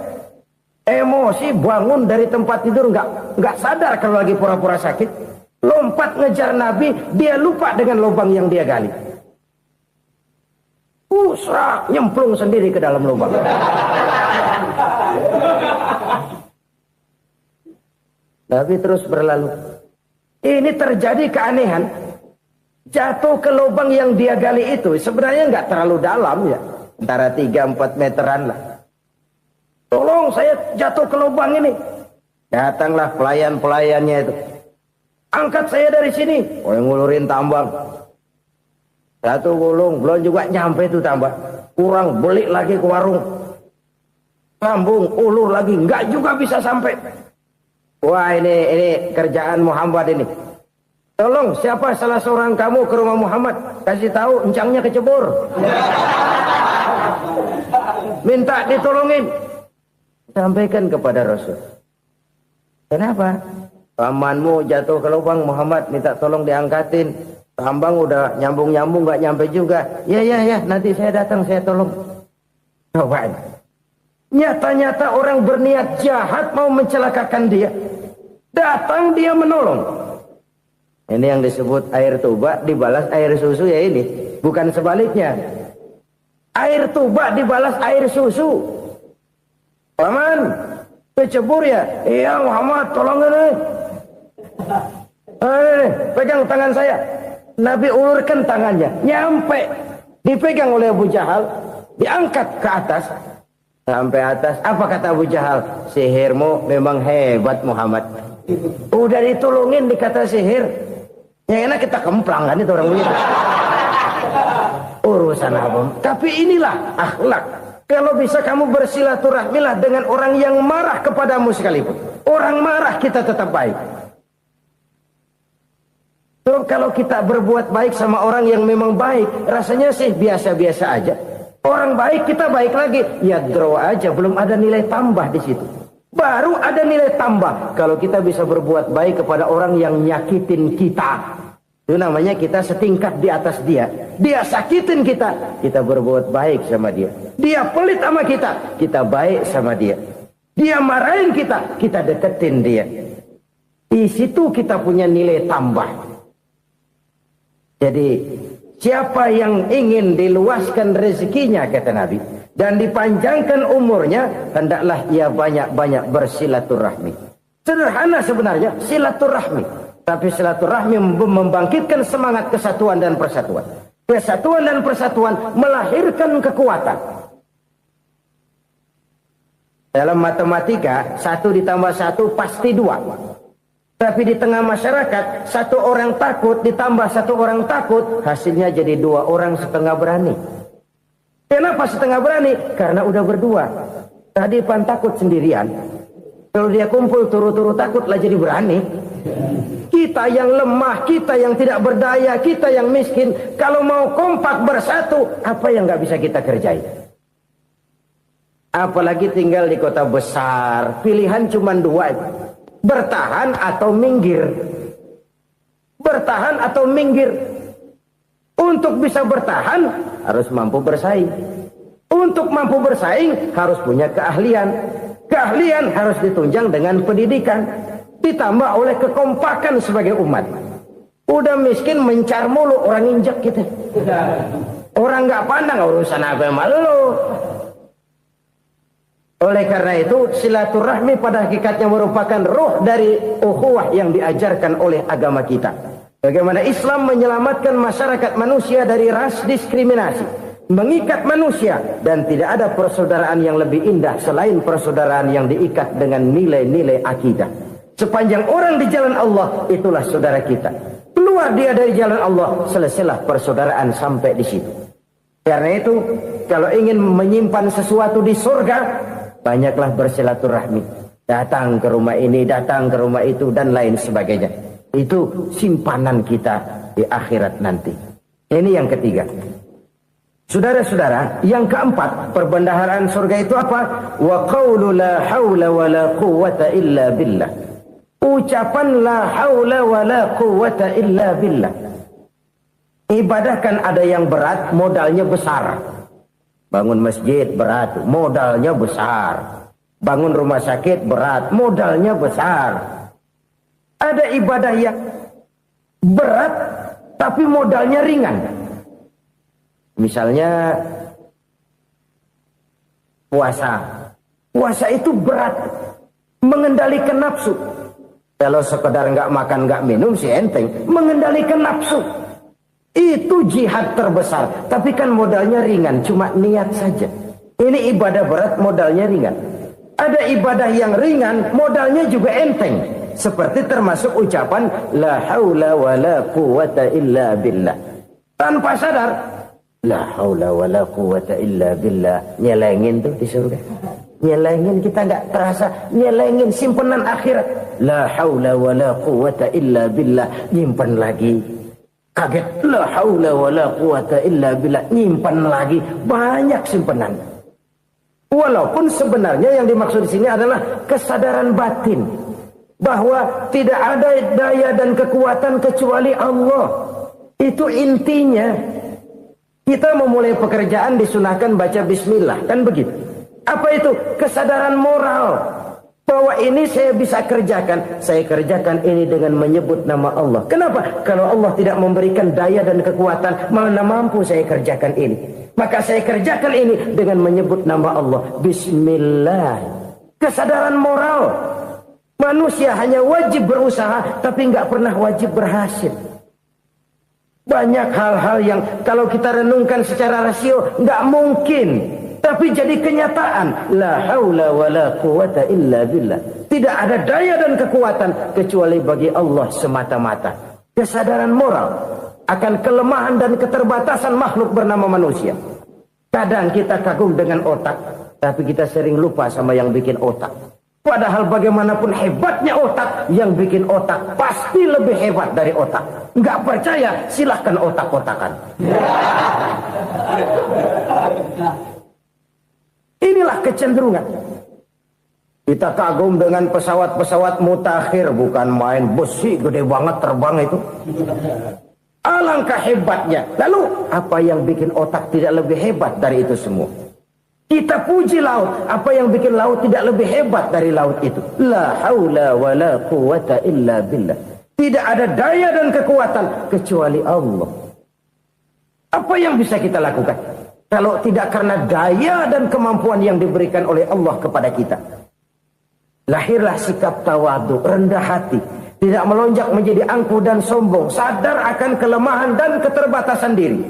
Emosi bangun dari tempat tidur, enggak sadar kalau lagi pura-pura sakit. Lompat ngejar Nabi, dia lupa dengan lubang yang dia gali. Serak, nyemplung sendiri ke dalam lubang. Nabi terus berlalu. Ini terjadi keanehan. Jatuh ke lubang yang dia gali itu sebenarnya nggak terlalu dalam ya. Antara 3-4 meteran lah. Tolong saya jatuh ke lubang ini. Datanglah pelayan-pelayannya itu. Angkat saya dari sini. Oh, yang ngulurin tambang. Satu gulung, belum juga nyampe itu tambang. Kurang, beli lagi ke warung. Sambung, ulur lagi, nggak juga bisa sampai. Wah, ini kerjaan Muhammad ini. Tolong, siapa salah seorang kamu ke rumah Muhammad? Kasih tahu, encangnya kecebur. Minta ditolongin. Sampaikan kepada Rasul. Kenapa? Pamanmu jatuh ke lubang, Muhammad minta tolong diangkatin. Tambang udah nyambung-nyambung gak nyampe juga. Ya, nanti saya datang, saya tolong. Coba. Nyata-nyata orang berniat jahat mau mencelakakan dia. Datang dia menolong. Ini yang disebut air tuba dibalas air susu ya ini. Bukan sebaliknya. Air tuba dibalas air susu. Paman, kecebur ya? Iya Muhammad, tolong ini. Pegang tangan saya. Nabi ulurkan tangannya. Nyampe. Dipegang oleh Abu Jahal. Diangkat ke atas. Sampai atas. Apa kata Abu Jahal? Sihirmu memang hebat Muhammad. Udah ditolongin dikata sihir. Yang enak kita kemplang kan itu orang begitu. Urusan apa? Tapi inilah akhlak. Kalau bisa kamu bersilaturahmilah dengan orang yang marah kepadamu sekalipun. Orang marah kita tetap baik. So, kalau kita berbuat baik sama orang yang memang baik, rasanya sih biasa-biasa aja. Orang baik kita baik lagi, ya draw aja, belum ada nilai tambah di situ. Baru ada nilai tambah kalau kita bisa berbuat baik kepada orang yang nyakitin kita. Itu namanya kita setingkat di atas dia. Dia sakitin kita, kita berbuat baik sama dia. Dia pelit sama kita baik sama dia. Dia marahin kita deketin dia. Di situ kita punya nilai tambah. Jadi siapa yang ingin diluaskan rezekinya kata Nabi dan dipanjangkan umurnya, hendaklah ia banyak-banyak bersilaturahmi. Sederhana sebenarnya silaturahmi, tapi silaturahmi membangkitkan semangat kesatuan dan persatuan. Kesatuan dan persatuan melahirkan kekuatan. Dalam matematika 1 ditambah 1 pasti 2. Tapi di tengah masyarakat, 1 orang takut ditambah 1 orang takut, hasilnya jadi 2 orang setengah berani. Kenapa setengah berani? Karena udah berdua. Tadi pan takut sendirian. Kalau dia kumpul turu-turu takut lah jadi berani. Kita yang lemah, kita yang tidak berdaya, kita yang miskin, kalau mau kompak bersatu, apa yang nggak bisa kita kerjain? Apalagi tinggal di kota besar, pilihan cuma 2. Bertahan atau minggir. Bertahan atau minggir. Untuk bisa bertahan harus mampu bersaing. Untuk mampu bersaing harus punya keahlian. Keahlian harus ditunjang dengan pendidikan. Ditambah oleh kekompakan sebagai umat. Udah miskin mencar mulu orang injek kita. Orang nggak pandang urusan apa yang malu. Oleh karena itu silaturahmi pada hakikatnya merupakan roh dari ukhuwah yang diajarkan oleh agama kita. Bagaimana Islam menyelamatkan masyarakat manusia dari ras diskriminasi, mengikat manusia, dan tidak ada persaudaraan yang lebih indah selain persaudaraan yang diikat dengan nilai-nilai akidah. Sepanjang orang di jalan Allah, itulah saudara kita. Keluar dia dari jalan Allah, selesailah persaudaraan sampai di situ. Karena itu, kalau ingin menyimpan sesuatu di surga, banyaklah bersilaturahmi. Datang ke rumah ini, datang ke rumah itu, dan lain sebagainya. Itu simpanan kita di akhirat nanti. Ini yang ketiga. Saudara-saudara, yang keempat, perbendaharaan surga itu apa? Wa qawlu la hawla wa la quwwata illa billah. Ucapan la hawla wa la quwwata illa billah. Ibadah kan ada yang berat, modalnya besar. Bangun masjid berat, modalnya besar. Bangun rumah sakit berat, modalnya besar. Ada ibadah yang berat, tapi modalnya ringan. Misalnya puasa. Puasa itu berat, mengendalikan nafsu. Kalau sekedar nggak makan, nggak minum sih enteng. Mengendalikan nafsu. Itu jihad terbesar. Tapi kan modalnya ringan, cuma niat saja. Ini ibadah berat, modalnya ringan. Ada ibadah yang ringan, modalnya juga enteng. Seperti termasuk ucapan la haula wa la quwwata illa billah. Tanpa sadar, la haula wa la quwwata illa billah. Nyelengin tuh di surga. Nyelengin, kita nggak terasa. Nyelengin simpenan akhirat. La haula wa la quwwata illa billah. Nyimpen lagi. Kaget, la haula wa la quwata illa billah, nyimpan lagi, banyak simpanan. Walaupun sebenarnya yang dimaksud di sini adalah kesadaran batin bahwa tidak ada daya dan kekuatan kecuali Allah. Itu intinya. Kita memulai pekerjaan disunahkan baca bismillah, kan begitu. Apa itu? Kesadaran moral, Bahwa ini saya bisa kerjakan. Saya kerjakan ini dengan menyebut nama Allah. Kenapa? Kalau Allah tidak memberikan daya dan kekuatan, mana mampu saya kerjakan ini. Maka saya kerjakan ini dengan menyebut nama Allah. Bismillah. Kesadaran moral. Manusia hanya wajib berusaha, tapi nggak pernah wajib berhasil. Banyak hal-hal yang kalau kita renungkan secara rasio nggak mungkin. Tapi jadi kenyataan. La haula wa la quwata illa billah. Tidak ada daya dan kekuatan kecuali bagi Allah semata-mata. Kesadaran moral akan kelemahan dan keterbatasan makhluk bernama manusia. Kadang kita kagum dengan otak, tapi kita sering lupa sama yang bikin otak. Padahal bagaimanapun hebatnya otak, yang bikin otak pasti lebih hebat dari otak. Nggak percaya, silahkan otak-otakan. Inilah kecenderungan. Kita kagum dengan pesawat-pesawat mutakhir, bukan main besi gede banget terbang itu. Alangkah hebatnya. Lalu apa yang bikin otak tidak lebih hebat dari itu semua? Kita puji laut. Apa yang bikin laut tidak lebih hebat dari laut itu? La haula wa la quwata illa billah. Tidak ada daya dan kekuatan kecuali Allah. Apa yang bisa kita lakukan? Kalau tidak karena daya dan kemampuan yang diberikan oleh Allah kepada kita. Lahirlah sikap tawadu, rendah hati. Tidak melonjak menjadi angkuh dan sombong. Sadar akan kelemahan dan keterbatasan diri.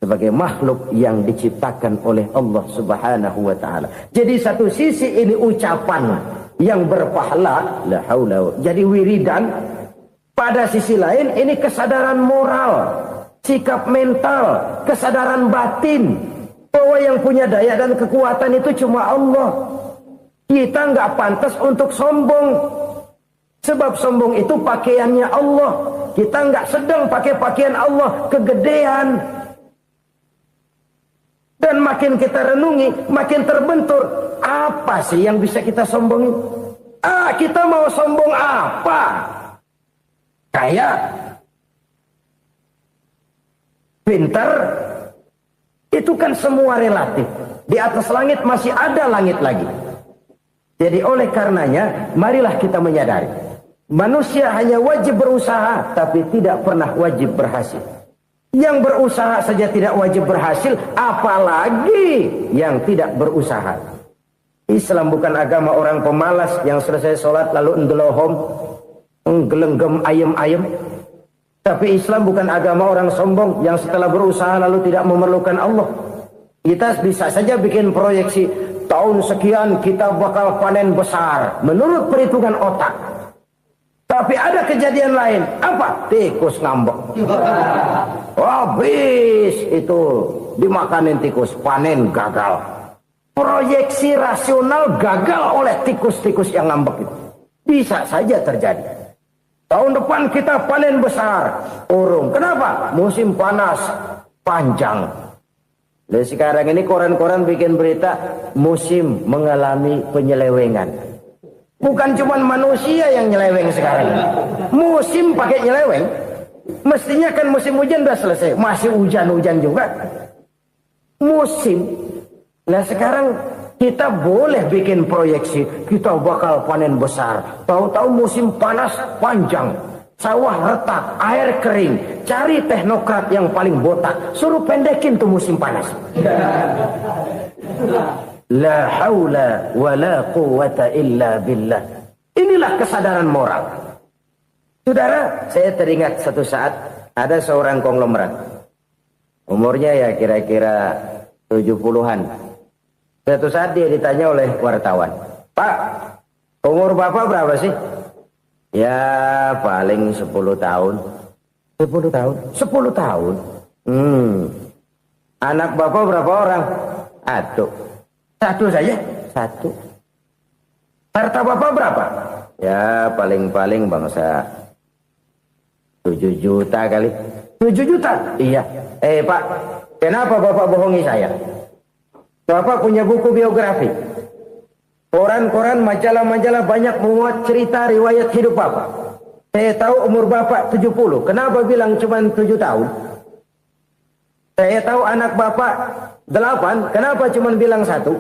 Sebagai makhluk yang diciptakan oleh Allah subhanahu wa ta'ala. Jadi satu sisi ini ucapan yang berpahala. La haula. Jadi wiridan. Pada sisi lain ini kesadaran moral. Sikap mental, kesadaran batin, bahwa yang punya daya dan kekuatan itu cuma Allah. Kita nggak pantas untuk sombong, sebab sombong itu pakaiannya Allah. Kita nggak sedang pakai pakaian Allah, kegedean. Dan makin kita renungi, makin terbentur. Apa sih yang bisa kita sombongin? Kita mau sombong apa? Kayak pintar, itu kan semua relatif. Di atas langit masih ada langit lagi. Jadi oleh karenanya, marilah kita menyadari. Manusia hanya wajib berusaha, tapi tidak pernah wajib berhasil. Yang berusaha saja tidak wajib berhasil, apalagi yang tidak berusaha. Islam bukan agama orang pemalas yang selesai sholat lalu endelohom, nggelenggem ayem-ayem. Tapi Islam bukan agama orang sombong yang setelah berusaha lalu tidak memerlukan Allah. Kita bisa saja bikin proyeksi, tahun sekian kita bakal panen besar menurut perhitungan otak. Tapi ada kejadian lain. Apa? Tikus ngambek. Habis itu dimakanin tikus, panen gagal. Proyeksi rasional gagal oleh tikus-tikus yang ngambek itu. Bisa saja terjadi. Tahun depan kita panen besar. Urung. Kenapa? Musim panas panjang. Dan sekarang ini koran-koran bikin berita musim mengalami penyelewengan. Bukan cuma manusia yang nyeleweng sekarang. Musim pakai nyeleweng. Mestinya kan musim hujan udah selesai. Masih hujan-hujan juga. Musim. Nah sekarang kita boleh bikin proyeksi, kita bakal panen besar. Tahu-tahu musim panas panjang, sawah retak, air kering. Cari teknokrat yang paling botak, suruh pendekin tuh musim panas. La haula wa la quwata illa billah. Inilah kesadaran moral. Saudara, saya teringat satu saat ada seorang konglomerat. Umurnya ya kira-kira 70-an. Suatu saat dia ditanya oleh wartawan, Pak, umur Bapak berapa sih? Ya paling 10 tahun. 10 tahun? 10 tahun? Anak Bapak berapa orang? Satu saja? Satu. Harta Bapak berapa? Ya paling-paling bangsa 7 juta kali. 7 juta? Iya. Pak, kenapa Bapak bohongi saya? Bapak punya buku biografi. Koran-koran, majalah-majalah banyak memuat cerita riwayat hidup Bapak. Saya tahu umur Bapak 70. Kenapa bilang cuma 7 tahun? Saya tahu anak Bapak 8. Kenapa cuma bilang 1?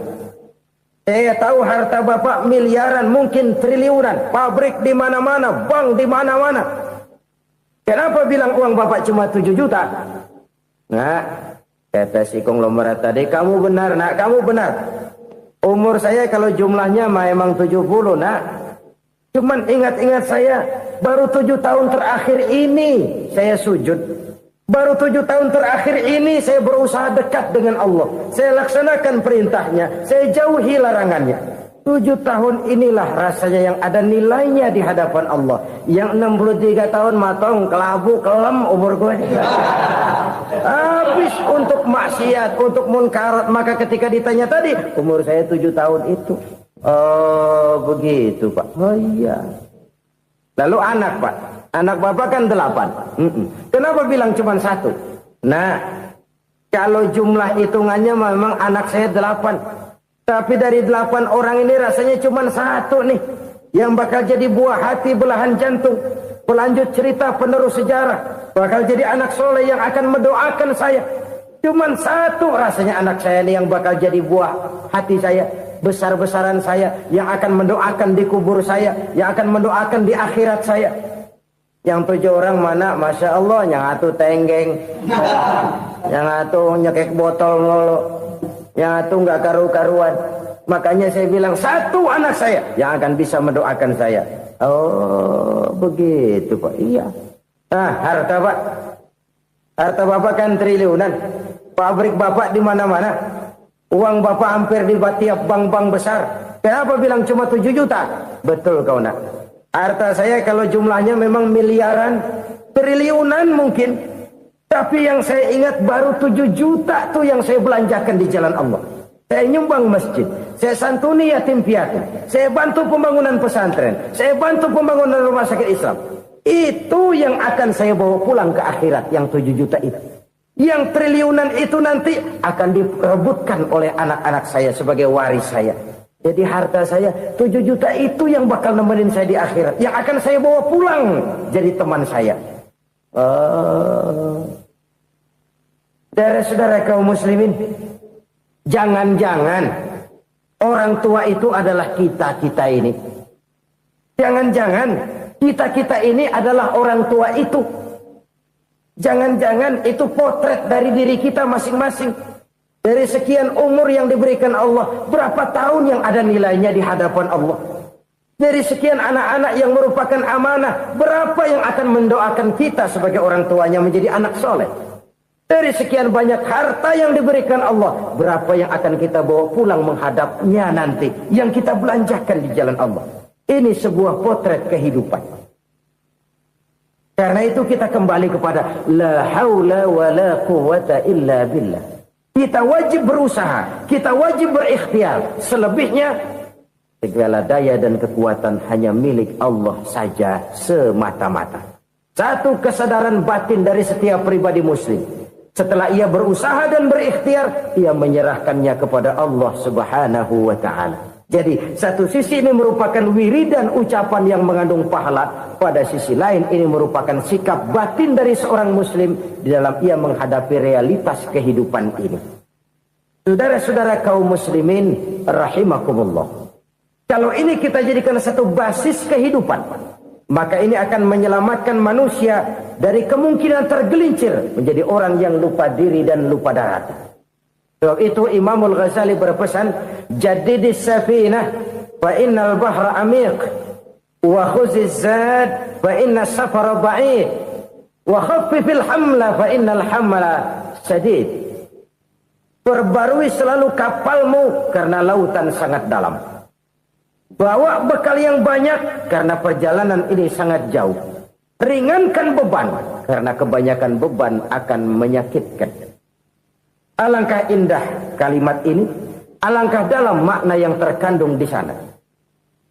Saya tahu harta bapak miliaran, mungkin triliunan, pabrik di mana-mana, bank di mana-mana. Kenapa bilang uang bapak cuma 7 juta? Nah, kata si konglomerat tadi, kamu benar nak, kamu benar. Umur saya kalau jumlahnya memang 70 nak. Cuman ingat-ingat saya, baru 7 tahun terakhir ini saya sujud. Baru 7 tahun terakhir ini saya berusaha dekat dengan Allah. Saya laksanakan perintahnya, saya jauhi larangannya. 7 tahun inilah rasanya yang ada nilainya di hadapan Allah. Yang 63 tahun matong, kelabu, kelem umur gue. Habis untuk maksiat, untuk munkarat. Maka ketika ditanya tadi, umur saya 7 tahun itu. Oh begitu Pak. Oh iya. Lalu anak Pak. Anak bapak kan 8. Kenapa bilang cuma 1? Nah, kalau jumlah hitungannya memang anak saya 8. Tapi dari 8 orang ini rasanya cuma 1 nih. Yang bakal jadi buah hati, belahan jantung. Pelanjut cerita, penerus sejarah. Bakal jadi anak soleh yang akan mendoakan saya. Cuma 1 rasanya anak saya ini yang bakal jadi buah hati saya. Besar-besaran saya. Yang akan mendoakan di kubur saya. Yang akan mendoakan di akhirat saya. Yang 7 orang mana, Masya Allah, yang atu tenggeng, yang atu nyekek botol ngolo, yang atu nggak karu-karuan. Makanya saya bilang 1 anak saya yang akan bisa mendoakan saya. Oh begitu Pak. Iya. Nah harta Pak, harta bapak kan triliunan, pabrik bapak di mana-mana, uang bapak hampir di tiap bank-bank besar. Kenapa bilang cuma 7 juta? Betul kau nak. Harta saya kalau jumlahnya memang miliaran, triliunan mungkin. Tapi yang saya ingat baru 7 juta tuh yang saya belanjakan di jalan Allah. Saya nyumbang masjid, saya santuni yatim piatu, saya bantu pembangunan pesantren, saya bantu pembangunan rumah sakit Islam. Itu yang akan saya bawa pulang ke akhirat, yang 7 juta itu. Yang triliunan itu nanti akan diperebutkan oleh anak-anak saya sebagai waris saya. Jadi harta saya 7 juta itu yang bakal nemenin saya di akhirat. Yang akan saya bawa pulang jadi teman saya. Saudara-saudara kaum muslimin, jangan-jangan orang tua itu adalah kita-kita ini. Jangan-jangan kita-kita ini adalah orang tua itu. Jangan-jangan itu potret dari diri kita masing-masing. Dari sekian umur yang diberikan Allah, berapa tahun yang ada nilainya di hadapan Allah? Dari sekian anak-anak yang merupakan amanah, berapa yang akan mendoakan kita sebagai orang tuanya menjadi anak soleh? Dari sekian banyak harta yang diberikan Allah, berapa yang akan kita bawa pulang menghadapnya nanti, yang kita belanjakan di jalan Allah? Ini sebuah potret kehidupan. Karena itu kita kembali kepada la haula wa la quwwata illa billah. Kita wajib berusaha, kita wajib berikhtiar. Selebihnya, segala daya dan kekuatan hanya milik Allah saja semata-mata. Satu kesadaran batin dari setiap pribadi muslim. Setelah ia berusaha dan berikhtiar, ia menyerahkannya kepada Allah Subhanahu wa ta'ala. Jadi, satu sisi ini merupakan wiridan ucapan yang mengandung pahala. Pada sisi lain, ini merupakan sikap batin dari seorang muslim di dalam ia menghadapi realitas kehidupan ini. Saudara-saudara kaum muslimin, rahimakumullah. Kalau ini kita jadikan satu basis kehidupan, maka ini akan menyelamatkan manusia dari kemungkinan tergelincir menjadi orang yang lupa diri dan lupa darat. Sebab itu Imamul Ghazali berpesan, jadidis safinah fa innal bahra amiq wa khuziz zad fa inna safara ba'id wa khaffifil hamla fa innal hamla sadid. Perbarui selalu kapalmu karena lautan sangat dalam. Bawa bekal yang banyak karena perjalanan ini sangat jauh. Ringankan beban karena kebanyakan beban akan menyakitkan. Alangkah indah kalimat ini, alangkah dalam makna yang terkandung di sana.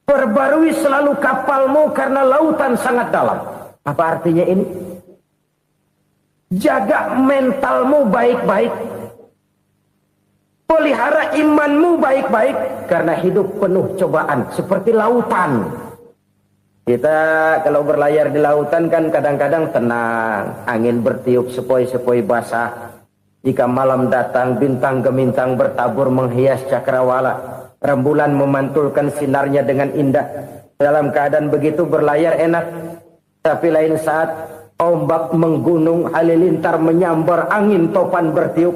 Perbarui selalu kapalmu karena lautan sangat dalam. Apa artinya ini? Jaga mentalmu baik-baik. Pelihara imanmu baik-baik karena hidup penuh cobaan seperti lautan. Kita kalau berlayar di lautan kan kadang-kadang tenang, angin bertiup sepoi-sepoi basah. Jika malam datang, bintang gemintang bertabur menghias cakrawala. Rembulan memantulkan sinarnya dengan indah. Dalam keadaan begitu berlayar enak. Tapi lain saat ombak menggunung, halilintar menyambar, angin topan bertiup.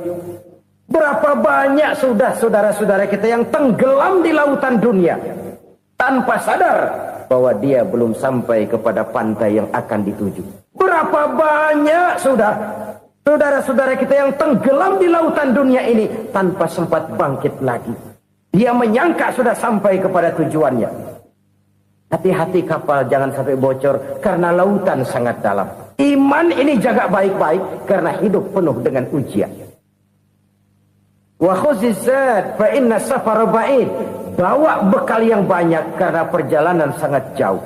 Berapa banyak sudah saudara-saudara kita yang tenggelam di lautan dunia tanpa sadar bahwa dia belum sampai kepada pantai yang akan dituju. Berapa banyak sudah saudara-saudara kita yang tenggelam di lautan dunia ini tanpa sempat bangkit lagi. Dia menyangka sudah sampai kepada tujuannya. Hati-hati kapal jangan sampai bocor karena lautan sangat dalam. Iman ini jaga baik-baik karena hidup penuh dengan ujian. Wa khuzizat fa inna safara ba'id. Bawa bekal yang banyak karena perjalanan sangat jauh.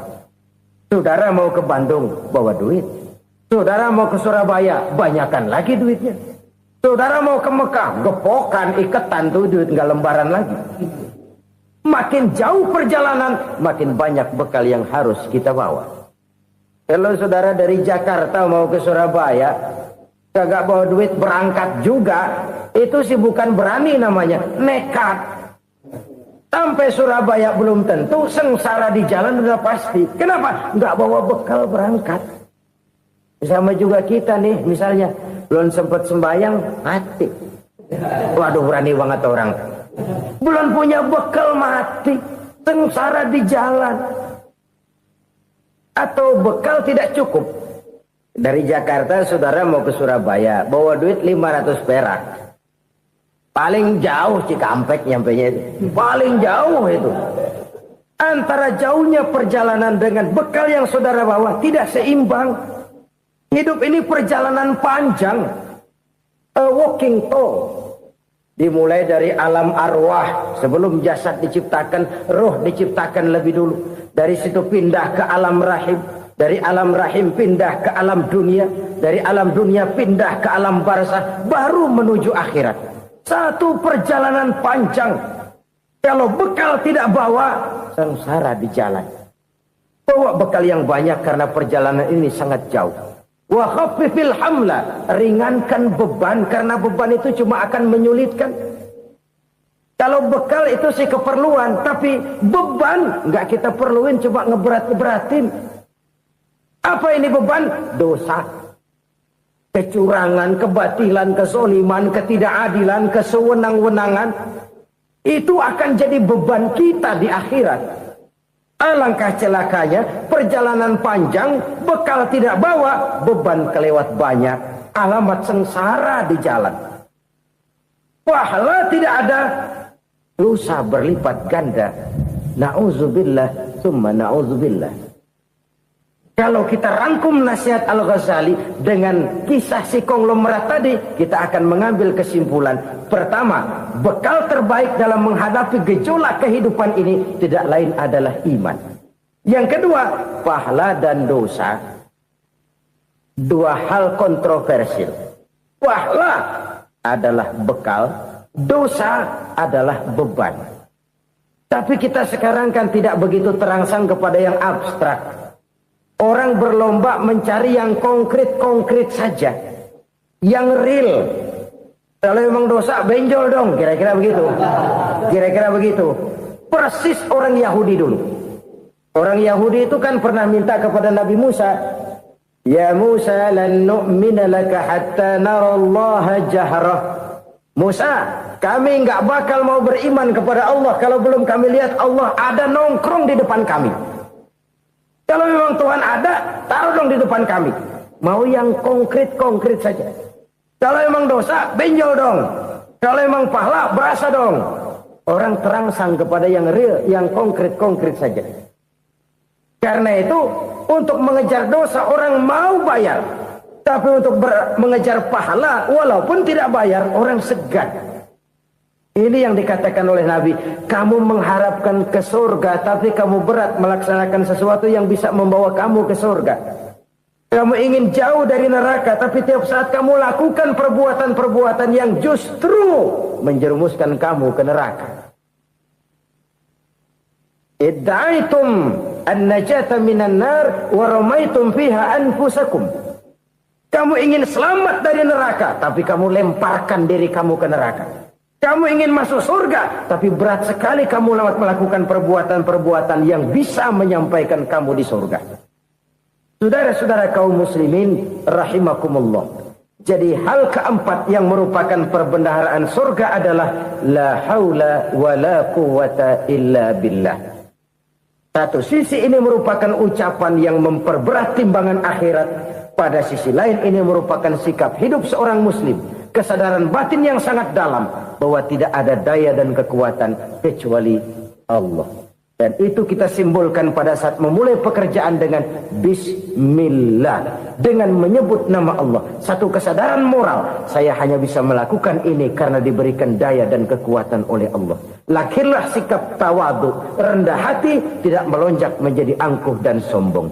Saudara mau ke Bandung, bawa duit. Saudara mau ke Surabaya, banyakan lagi duitnya. Saudara mau ke Mekah, gepokan, iketan tuh duit nggak lembaran lagi. Makin jauh perjalanan, makin banyak bekal yang harus kita bawa. Kalau saudara dari Jakarta mau ke Surabaya, kagak bawa duit berangkat juga, itu sih bukan berani namanya, nekat. Sampai Surabaya belum tentu, sengsara di jalan udah pasti. Kenapa? Nggak bawa bekal berangkat. Sama juga kita nih, misalnya belum sempat sembahyang, mati. Waduh, berani banget orang. Belum punya bekal, mati. Sengsara di jalan. Atau bekal tidak cukup. Dari Jakarta saudara mau ke Surabaya, bawa duit 500 perak. Paling jauh Cikampek nyampenya itu. Paling jauh itu. Antara jauhnya perjalanan dengan bekal yang saudara bawa tidak seimbang. Hidup ini perjalanan panjang. A walking tour. Dimulai dari alam arwah. Sebelum jasad diciptakan, roh diciptakan lebih dulu. Dari situ pindah ke alam rahim. Dari alam rahim pindah ke alam dunia. Dari alam dunia pindah ke alam barzah. Baru menuju akhirat. Satu perjalanan panjang. Kalau bekal tidak bawa, sengsara di jalan. Bawa bekal yang banyak karena perjalanan ini sangat jauh. Wa khaffifil hamla, ringankan beban karena beban itu cuma akan menyulitkan. Kalau bekal itu sih keperluan, tapi beban nggak kita perluin, coba ngeberat-beratin. Apa ini beban? Dosa, kecurangan, kebatilan, kezoliman, ketidakadilan, kesewenang-wenangan. Itu akan jadi beban kita di akhirat. Alangkah celakanya, perjalanan panjang, bekal tidak bawa, beban kelewat banyak, alamat sengsara di jalan. Pahala tidak ada, dosa berlipat ganda. Na'udzubillah, summa na'udzubillah. Kalau kita rangkum nasihat Al-Ghazali dengan kisah si konglomerat tadi, kita akan mengambil kesimpulan. Pertama, bekal terbaik dalam menghadapi gejolak kehidupan ini tidak lain adalah iman. Yang kedua, pahala dan dosa. Dua hal kontroversial. Pahala adalah bekal, dosa adalah beban. Tapi kita sekarang kan tidak begitu terangsang kepada yang abstrak. Orang berlomba mencari yang konkret-konkret saja. Yang real. Kalau memang dosa, benjol dong. Kira-kira begitu. Kira-kira begitu. Persis orang Yahudi dulu. Orang Yahudi itu kan pernah minta kepada Nabi Musa. Ya Musa lan nu'mina laka hatta narallaha jahrah. Musa, kami nggak bakal mau beriman kepada Allah kalau belum kami lihat Allah ada nongkrong di depan kami. Kalau memang Tuhan ada, taruh dong di depan kami. Mau yang konkret-konkret saja. Kalau memang dosa, benjol dong. Kalau memang pahala, berasa dong. Orang terangsang kepada yang real, yang konkret-konkret saja. Karena itu, untuk mengejar dosa, orang mau bayar. Tapi untuk mengejar pahala, walaupun tidak bayar, orang segan. Ini yang dikatakan oleh Nabi, kamu mengharapkan ke surga, tapi kamu berat melaksanakan sesuatu yang bisa membawa kamu ke surga. Kamu ingin jauh dari neraka, tapi tiap saat kamu lakukan perbuatan-perbuatan yang justru menjerumuskan kamu ke neraka. Idda'aitum an-najata minan nar wa ramaitum fiha anfusakum. Kamu ingin selamat dari neraka, tapi kamu lemparkan diri kamu ke neraka. Kamu ingin masuk surga, tapi berat sekali kamu melakukan perbuatan-perbuatan yang bisa menyampaikan kamu di surga. Saudara-saudara kaum muslimin rahimakumullah. Jadi hal keempat yang merupakan perbendaharaan surga adalah la haula wa la quwata illa billah. Satu sisi ini merupakan ucapan yang memperberat timbangan akhirat. Pada sisi lain ini merupakan sikap hidup seorang muslim. Kesadaran batin yang sangat dalam bahwa tidak ada daya dan kekuatan kecuali Allah. Dan itu kita simbolkan pada saat memulai pekerjaan dengan bismillah, dengan menyebut nama Allah. Satu kesadaran moral, saya hanya bisa melakukan ini karena diberikan daya dan kekuatan oleh Allah. Lahirlah sikap tawadu, rendah hati, tidak melonjak menjadi angkuh dan sombong.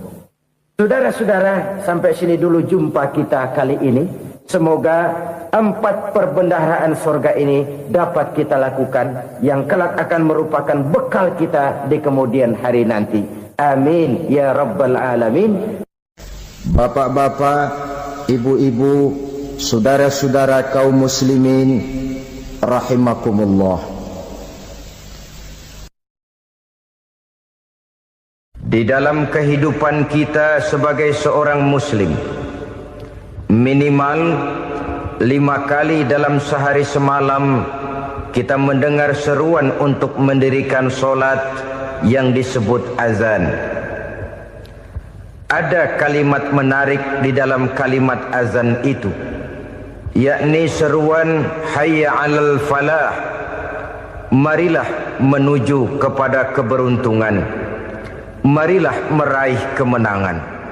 Saudara-saudara, sampai sini dulu jumpa kita kali ini. Semoga 4 perbendaharaan surga ini dapat kita lakukan, yang kelak akan merupakan bekal kita di kemudian hari nanti. Amin ya rabbal alamin. Bapak-bapak, ibu-ibu, saudara-saudara kaum muslimin rahimakumullah. Di dalam kehidupan kita sebagai seorang muslim, minimal 5 kali dalam sehari semalam kita mendengar seruan untuk mendirikan solat yang disebut azan. Ada kalimat menarik di dalam kalimat azan itu, yakni seruan hayya 'alal falah, marilah menuju kepada keberuntungan, marilah meraih kemenangan.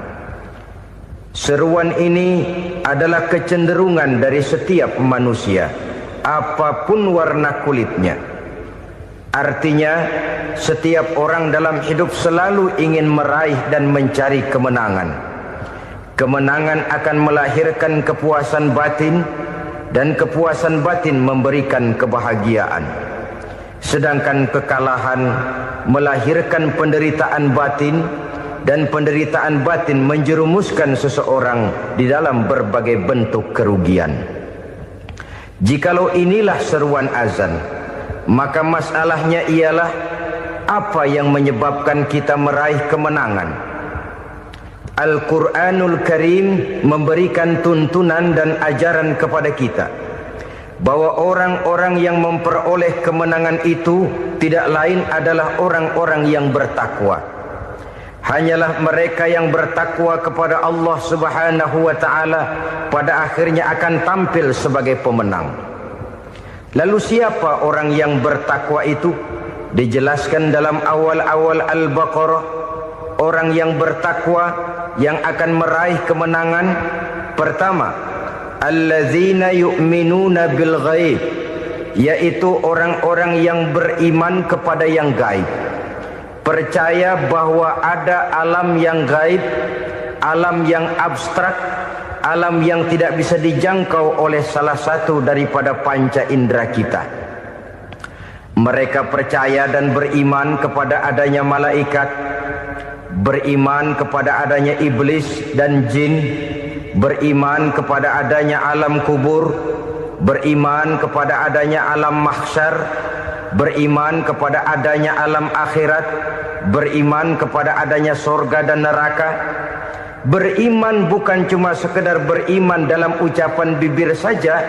Seruan ini adalah kecenderungan dari setiap manusia, apapun warna kulitnya. Artinya, setiap orang dalam hidup selalu ingin meraih dan mencari kemenangan. Kemenangan akan melahirkan kepuasan batin, dan kepuasan batin memberikan kebahagiaan. Sedangkan kekalahan melahirkan penderitaan batin, dan penderitaan batin menjerumuskan seseorang di dalam berbagai bentuk kerugian. Jikalau inilah seruan azan, maka masalahnya ialah apa yang menyebabkan kita meraih kemenangan. Al-Quranul Karim memberikan tuntunan dan ajaran kepada kita bahwa orang-orang yang memperoleh kemenangan itu tidak lain adalah orang-orang yang bertakwa. Hanyalah mereka yang bertakwa kepada Allah Subhanahu wa ta'ala pada akhirnya akan tampil sebagai pemenang. Lalu siapa orang yang bertakwa itu? Dijelaskan dalam awal-awal Al-Baqarah, orang yang bertakwa yang akan meraih kemenangan. Pertama, allazina yu'minuna bil ghaib, yaitu orang-orang yang beriman kepada yang gaib. Percaya bahwa ada alam yang gaib, alam yang abstrak, alam yang tidak bisa dijangkau oleh salah satu daripada panca indera kita. Mereka percaya dan beriman kepada adanya malaikat, beriman kepada adanya iblis dan jin, beriman kepada adanya alam kubur, beriman kepada adanya alam mahsyar, beriman kepada adanya alam akhirat, beriman kepada adanya surga dan neraka. Beriman bukan cuma sekedar beriman dalam ucapan bibir saja,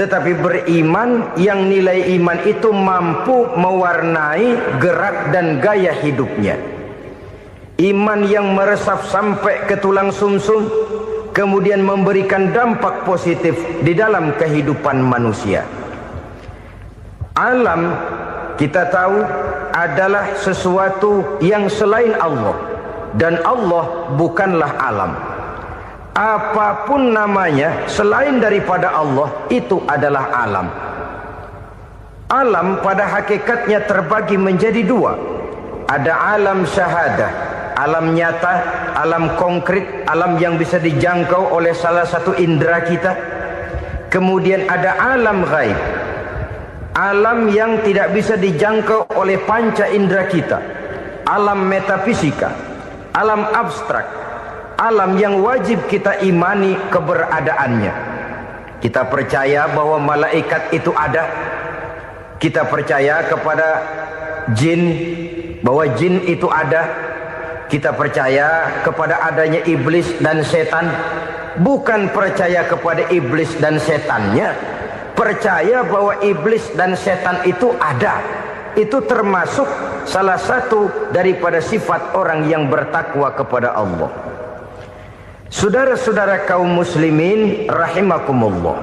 tetapi beriman yang nilai iman itu mampu mewarnai gerak dan gaya hidupnya. Iman yang meresap sampai ke tulang sumsum, kemudian memberikan dampak positif di dalam kehidupan manusia. Alam, kita tahu, adalah sesuatu yang selain Allah, dan Allah bukanlah alam. Apapun namanya selain daripada Allah, itu adalah alam. Alam pada hakikatnya terbagi menjadi 2. Ada alam syahadah, alam nyata, alam konkret, alam yang bisa dijangkau oleh salah satu indera kita. Kemudian ada alam ghaib, alam yang tidak bisa dijangkau oleh panca indera kita, alam metafisika, alam abstrak, alam yang wajib kita imani keberadaannya. Kita percaya bahwa malaikat itu ada, Kita percaya kepada jin, bahwa jin itu ada. Kita percaya kepada adanya iblis dan setan. Bukan percaya kepada iblis dan setannya, percaya bahwa iblis dan setan itu ada. Itu termasuk salah satu daripada sifat orang yang bertakwa kepada Allah. Saudara-saudara kaum muslimin rahimakumullah,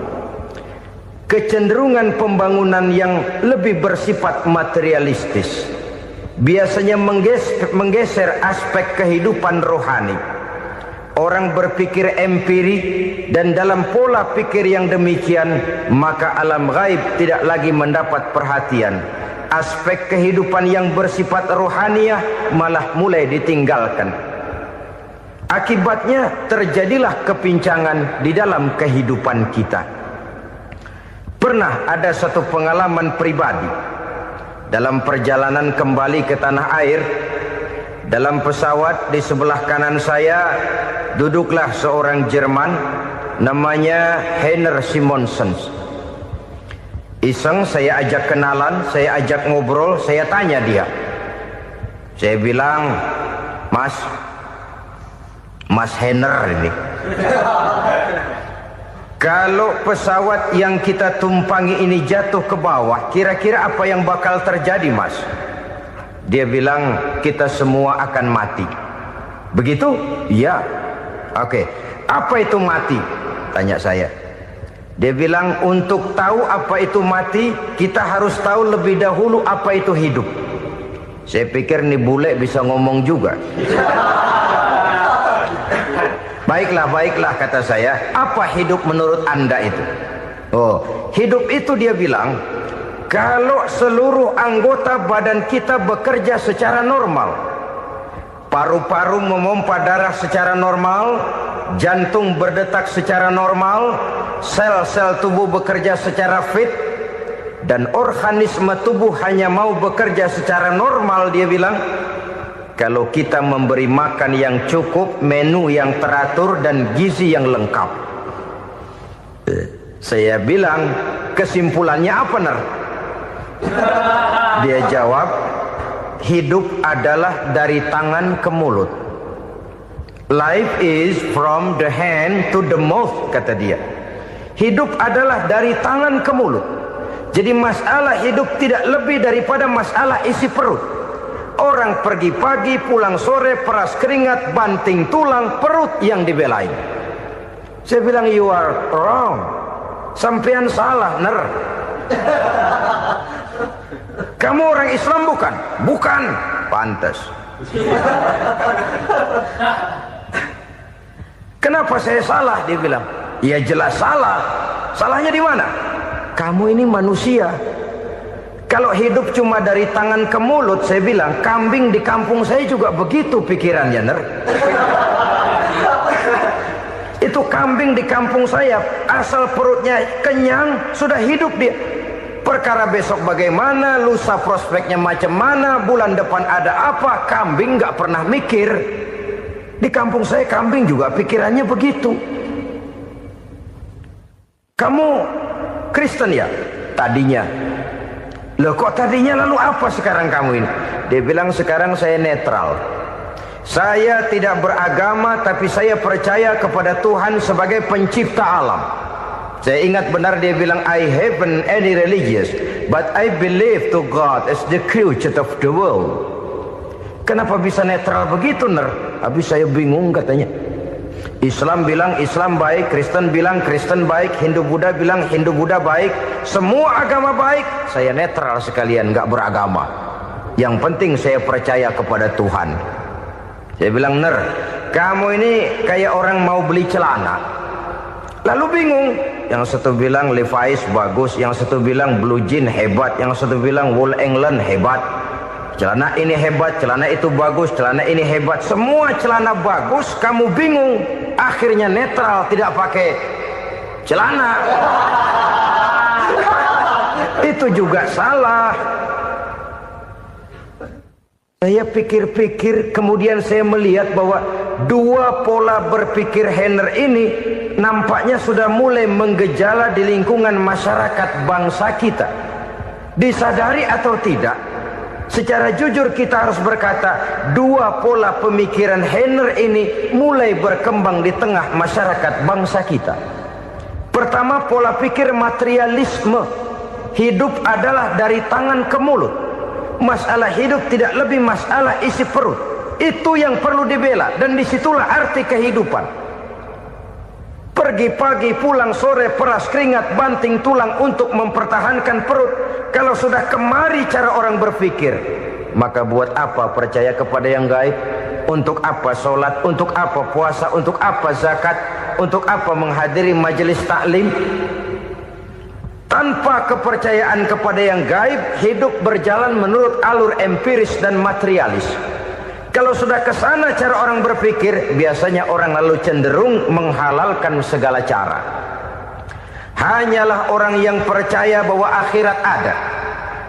kecenderungan pembangunan yang lebih bersifat materialistis biasanya menggeser aspek kehidupan rohani. Orang berpikir empiri, dan dalam pola pikir yang demikian maka alam gaib tidak lagi mendapat perhatian. Aspek kehidupan yang bersifat rohaniah malah mulai ditinggalkan. Akibatnya terjadilah kepincangan di dalam kehidupan kita. Pernah ada satu pengalaman pribadi. Dalam perjalanan kembali ke tanah air, dalam pesawat di sebelah kanan saya duduklah seorang Jerman namanya Heiner Simonsen. Iseng saya ajak kenalan, saya ajak ngobrol, saya tanya dia. Saya bilang, Mas Heiner ini, kalau pesawat yang kita tumpangi ini jatuh ke bawah, kira-kira apa yang bakal terjadi, Mas? Dia bilang, kita semua akan mati. Begitu? Iya. Oke. Apa itu mati? Tanya saya. Dia bilang, untuk tahu apa itu mati, kita harus tahu lebih dahulu apa itu hidup. Saya pikir nih bule bisa ngomong juga. Baiklah kata saya. Apa hidup menurut Anda itu? Oh, hidup itu dia bilang, kalau seluruh anggota badan kita bekerja secara normal, paru-paru memompa darah secara normal, jantung berdetak secara normal, sel-sel tubuh bekerja secara fit, dan organisme tubuh hanya mau bekerja secara normal, dia bilang, kalau kita memberi makan yang cukup, menu yang teratur, dan gizi yang lengkap. Saya bilang, kesimpulannya apa, Ner? Dia jawab, hidup adalah dari tangan ke mulut. Life is from the hand to the mouth, kata dia. Hidup adalah dari tangan ke mulut. Jadi masalah hidup tidak lebih daripada masalah isi perut. Orang pergi pagi, pulang sore, peras keringat, banting tulang, perut yang dibelain. Saya bilang, you are wrong. Sampean salah, Ner. Kamu orang Islam bukan? Bukan. Pantas. Kenapa saya salah? Dia bilang, ya jelas salah. Salahnya di mana? Kamu ini manusia. Kalau hidup cuma dari tangan ke mulut, saya bilang, kambing di kampung saya juga begitu pikirannya, Ner. Itu kambing di kampung saya, asal perutnya kenyang, sudah hidup dia. Perkara besok bagaimana, lusa prospeknya macam mana, bulan depan ada apa, kambing nggak pernah mikir. Di kampung saya kambing juga pikirannya begitu. Kamu Kristen ya? Tadinya. Loh kok tadinya, lalu apa sekarang kamu ini? Dia bilang, sekarang saya netral. Saya tidak beragama, tapi saya percaya kepada Tuhan sebagai pencipta alam. Saya ingat benar dia bilang, I haven't any religious, but I believe to God as the creator of the world. Kenapa bisa netral begitu, Ner? Habis saya bingung katanya. Islam bilang Islam baik, Kristen bilang Kristen baik, Hindu Buddha bilang Hindu Buddha baik, semua agama baik. Saya netral sekalian, nggak beragama. Yang penting saya percaya kepada Tuhan. Saya bilang, Ner, kamu ini kayak orang mau beli celana, lalu bingung. Yang satu bilang Levi's bagus, yang satu bilang Blue Jean hebat, yang satu bilang Wool England hebat. Celana ini hebat, celana itu bagus, celana ini hebat. Semua celana bagus, kamu bingung. Akhirnya netral, tidak pakai celana. Itu juga salah. Saya pikir-pikir, kemudian saya melihat bahwa dua pola berpikir Heiner ini nampaknya sudah mulai menggejala di lingkungan masyarakat bangsa kita. Disadari atau tidak, secara jujur kita harus berkata, dua pola pemikiran Heiner ini mulai berkembang di tengah masyarakat bangsa kita. Pertama, pola pikir materialisme. Hidup adalah dari tangan ke mulut. Masalah hidup tidak lebih masalah isi perut. Itu yang perlu dibela, dan disitulah arti kehidupan. Pergi pagi, pulang sore, peras keringat, banting tulang untuk mempertahankan perut. Kalau sudah kemari cara orang berpikir, maka buat apa percaya kepada yang gaib? Untuk apa sholat? Untuk apa puasa? Untuk apa zakat? Untuk apa menghadiri majelis taklim? Tanpa kepercayaan kepada yang gaib, hidup berjalan menurut alur empiris dan materialis. Kalau sudah ke sana cara orang berpikir, biasanya orang lalu cenderung menghalalkan segala cara. Hanyalah orang yang percaya bahwa akhirat ada.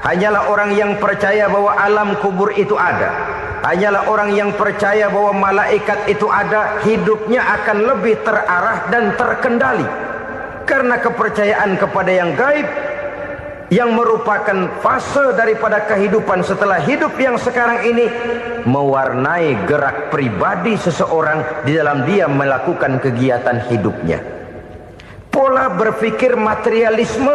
Hanyalah orang yang percaya bahwa alam kubur itu ada. Hanyalah orang yang percaya bahwa malaikat itu ada, hidupnya akan lebih terarah dan terkendali. Karena kepercayaan kepada yang gaib, yang merupakan fase daripada kehidupan setelah hidup yang sekarang ini, mewarnai gerak pribadi seseorang di dalam dia melakukan kegiatan hidupnya. Pola berpikir materialisme,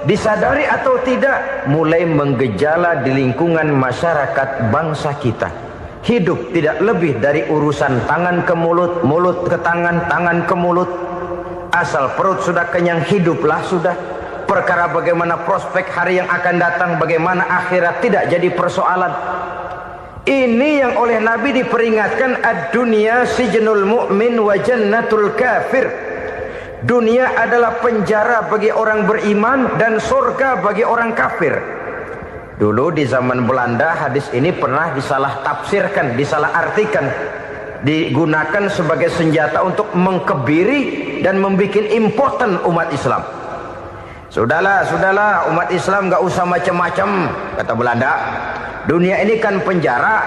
disadari atau tidak, mulai menggejala di lingkungan masyarakat bangsa kita. Hidup tidak lebih dari urusan tangan ke mulut, mulut ke tangan, tangan ke mulut. Asal perut sudah kenyang, hiduplah sudah. Perkara bagaimana prospek hari yang akan datang, bagaimana akhirat, tidak jadi persoalan. Ini yang oleh Nabi diperingatkan, ad-dunya sijnul mu'min wa jannatul kafir. Dunia adalah penjara bagi orang beriman dan surga bagi orang kafir. Dulu di zaman Belanda hadis ini pernah disalah tafsirkan, disalah artikan, digunakan sebagai senjata untuk mengkebiri dan membuat impoten umat Islam. Sudahlah umat Islam gak usah macam-macam, kata Belanda. Dunia ini kan penjara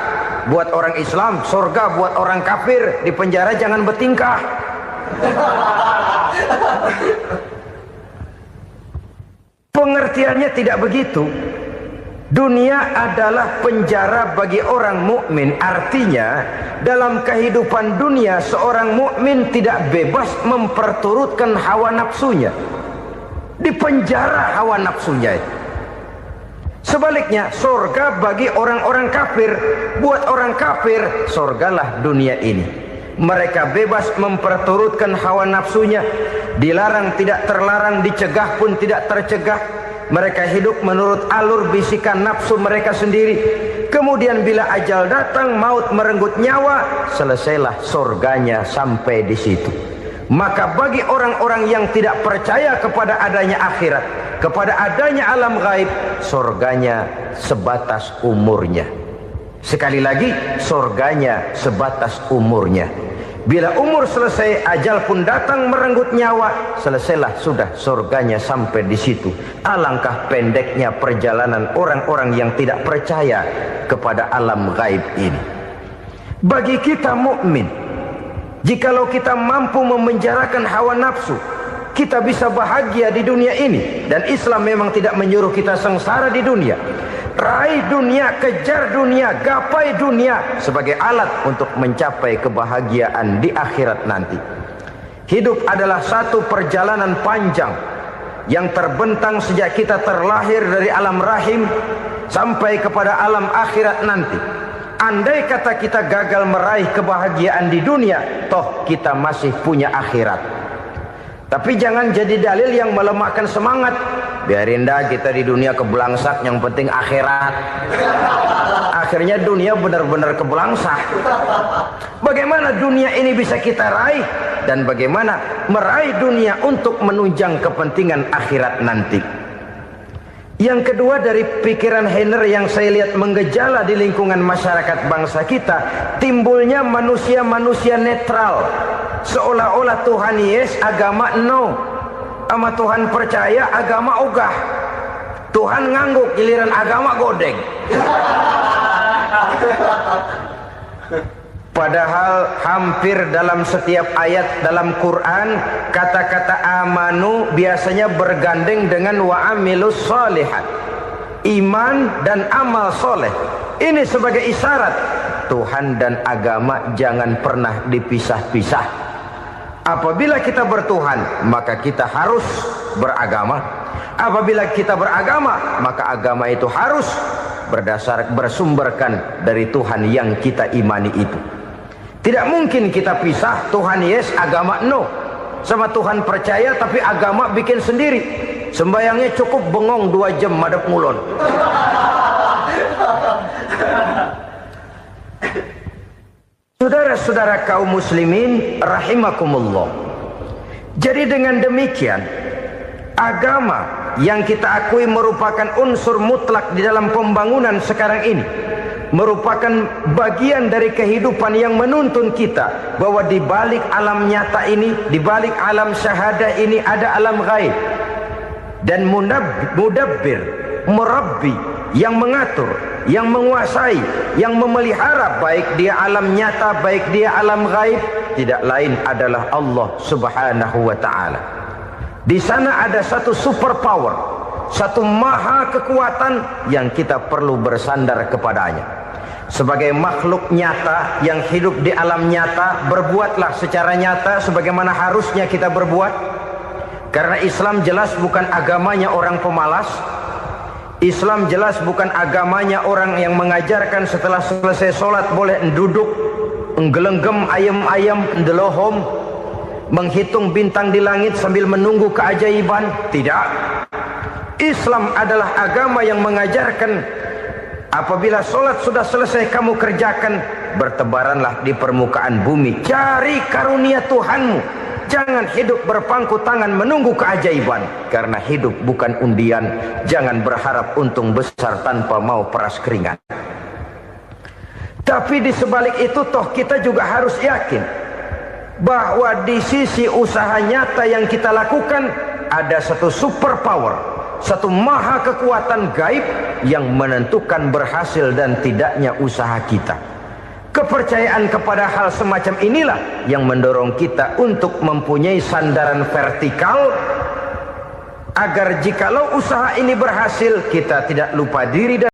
buat orang Islam, surga buat orang kafir. Di penjara jangan bertingkah. Pengertiannya tidak begitu. Dunia adalah penjara bagi orang mukmin. Artinya dalam kehidupan dunia seorang mukmin tidak bebas memperturutkan hawa nafsunya. Di penjara hawa nafsunya. Sebaliknya, surga bagi orang-orang kafir. Buat orang kafir, surgalah dunia ini. Mereka bebas memperturutkan hawa nafsunya. Dilarang tidak terlarang, dicegah pun tidak tercegah. Mereka hidup menurut alur bisikan nafsu mereka sendiri. Kemudian bila ajal datang, maut merenggut nyawa, selesailah surganya sampai di situ. Maka bagi orang-orang yang tidak percaya kepada adanya akhirat, kepada adanya alam gaib, surganya sebatas umurnya. Sekali lagi, surganya sebatas umurnya. Bila umur selesai, ajal pun datang merenggut nyawa, selesailah sudah surganya sampai di situ. Alangkah pendeknya perjalanan orang-orang yang tidak percaya kepada alam gaib ini. Bagi kita mukmin, jikalau kita mampu memenjarakan hawa nafsu, kita bisa bahagia di dunia ini. Dan Islam memang tidak menyuruh kita sengsara di dunia. Raih dunia, kejar dunia, gapai dunia sebagai alat untuk mencapai kebahagiaan di akhirat nanti. Hidup adalah satu perjalanan panjang yang terbentang sejak kita terlahir dari alam rahim sampai kepada alam akhirat nanti. Andai kata kita gagal meraih kebahagiaan di dunia, toh kita masih punya akhirat. Tapi jangan jadi dalil yang melemahkan semangat. Biarin dah kita di dunia kebelangsak, yang penting akhirat. Akhirnya dunia benar-benar kebelangsak. Bagaimana dunia ini bisa kita raih, dan bagaimana meraih dunia untuk menunjang kepentingan akhirat nanti. Yang kedua, dari pikiran Heiner yang saya lihat menggejala di lingkungan masyarakat bangsa kita, timbulnya manusia-manusia netral. Seolah-olah Tuhan yes, agama no. Sama Tuhan percaya, agama ogah. Tuhan ngangguk, giliran agama godeng. Padahal hampir dalam setiap ayat dalam Quran, kata-kata amanu biasanya bergandeng dengan wa amilus shalihat. iman dan amal soleh. Ini sebagai isyarat Tuhan dan agama jangan pernah dipisah-pisah. Apabila kita bertuhan, maka kita harus beragama. Apabila kita beragama, maka agama itu harus bersumberkan dari Tuhan yang kita imani itu. Tidak mungkin kita pisah, Tuhan yes, agama no. Sama Tuhan percaya tapi agama bikin sendiri. Sembayangnya cukup bengong 2 jam madep ngulon. Saudara-saudara kaum muslimin rahimakumullah. Jadi dengan demikian, agama yang kita akui merupakan unsur mutlak di dalam pembangunan sekarang ini, merupakan bagian dari kehidupan yang menuntun kita bahwa di balik alam nyata ini, di balik alam syahadah ini ada alam gaib. Dan mudabbir, murabbi, yang mengatur, yang menguasai, yang memelihara baik dia alam nyata, baik dia alam gaib, tidak lain adalah Allah Subhanahu wa ta'ala. Di sana ada satu super power, satu maha kekuatan yang kita perlu bersandar kepadanya. Sebagai makhluk nyata yang hidup di alam nyata, berbuatlah secara nyata sebagaimana harusnya kita berbuat. Karena Islam jelas bukan agamanya orang pemalas. Islam jelas bukan agamanya orang yang mengajarkan setelah selesai sholat boleh duduk, nggelenggem ayam-ayam, ndelohom, menghitung bintang di langit sambil menunggu keajaiban. Tidak. Islam adalah agama yang mengajarkan apabila sholat sudah selesai kamu kerjakan, bertebaranlah di permukaan bumi, cari karunia Tuhanmu. Jangan hidup berpangku tangan menunggu keajaiban. Karena hidup bukan undian. Jangan berharap untung besar tanpa mau peras keringat. Tapi di sebalik itu toh kita juga harus yakin bahwa di sisi usaha nyata yang kita lakukan ada satu super power, satu maha kekuatan gaib yang menentukan berhasil dan tidaknya usaha kita. Kepercayaan kepada hal semacam inilah yang mendorong kita untuk mempunyai sandaran vertikal, agar jikalau usaha ini berhasil, kita tidak lupa diri dan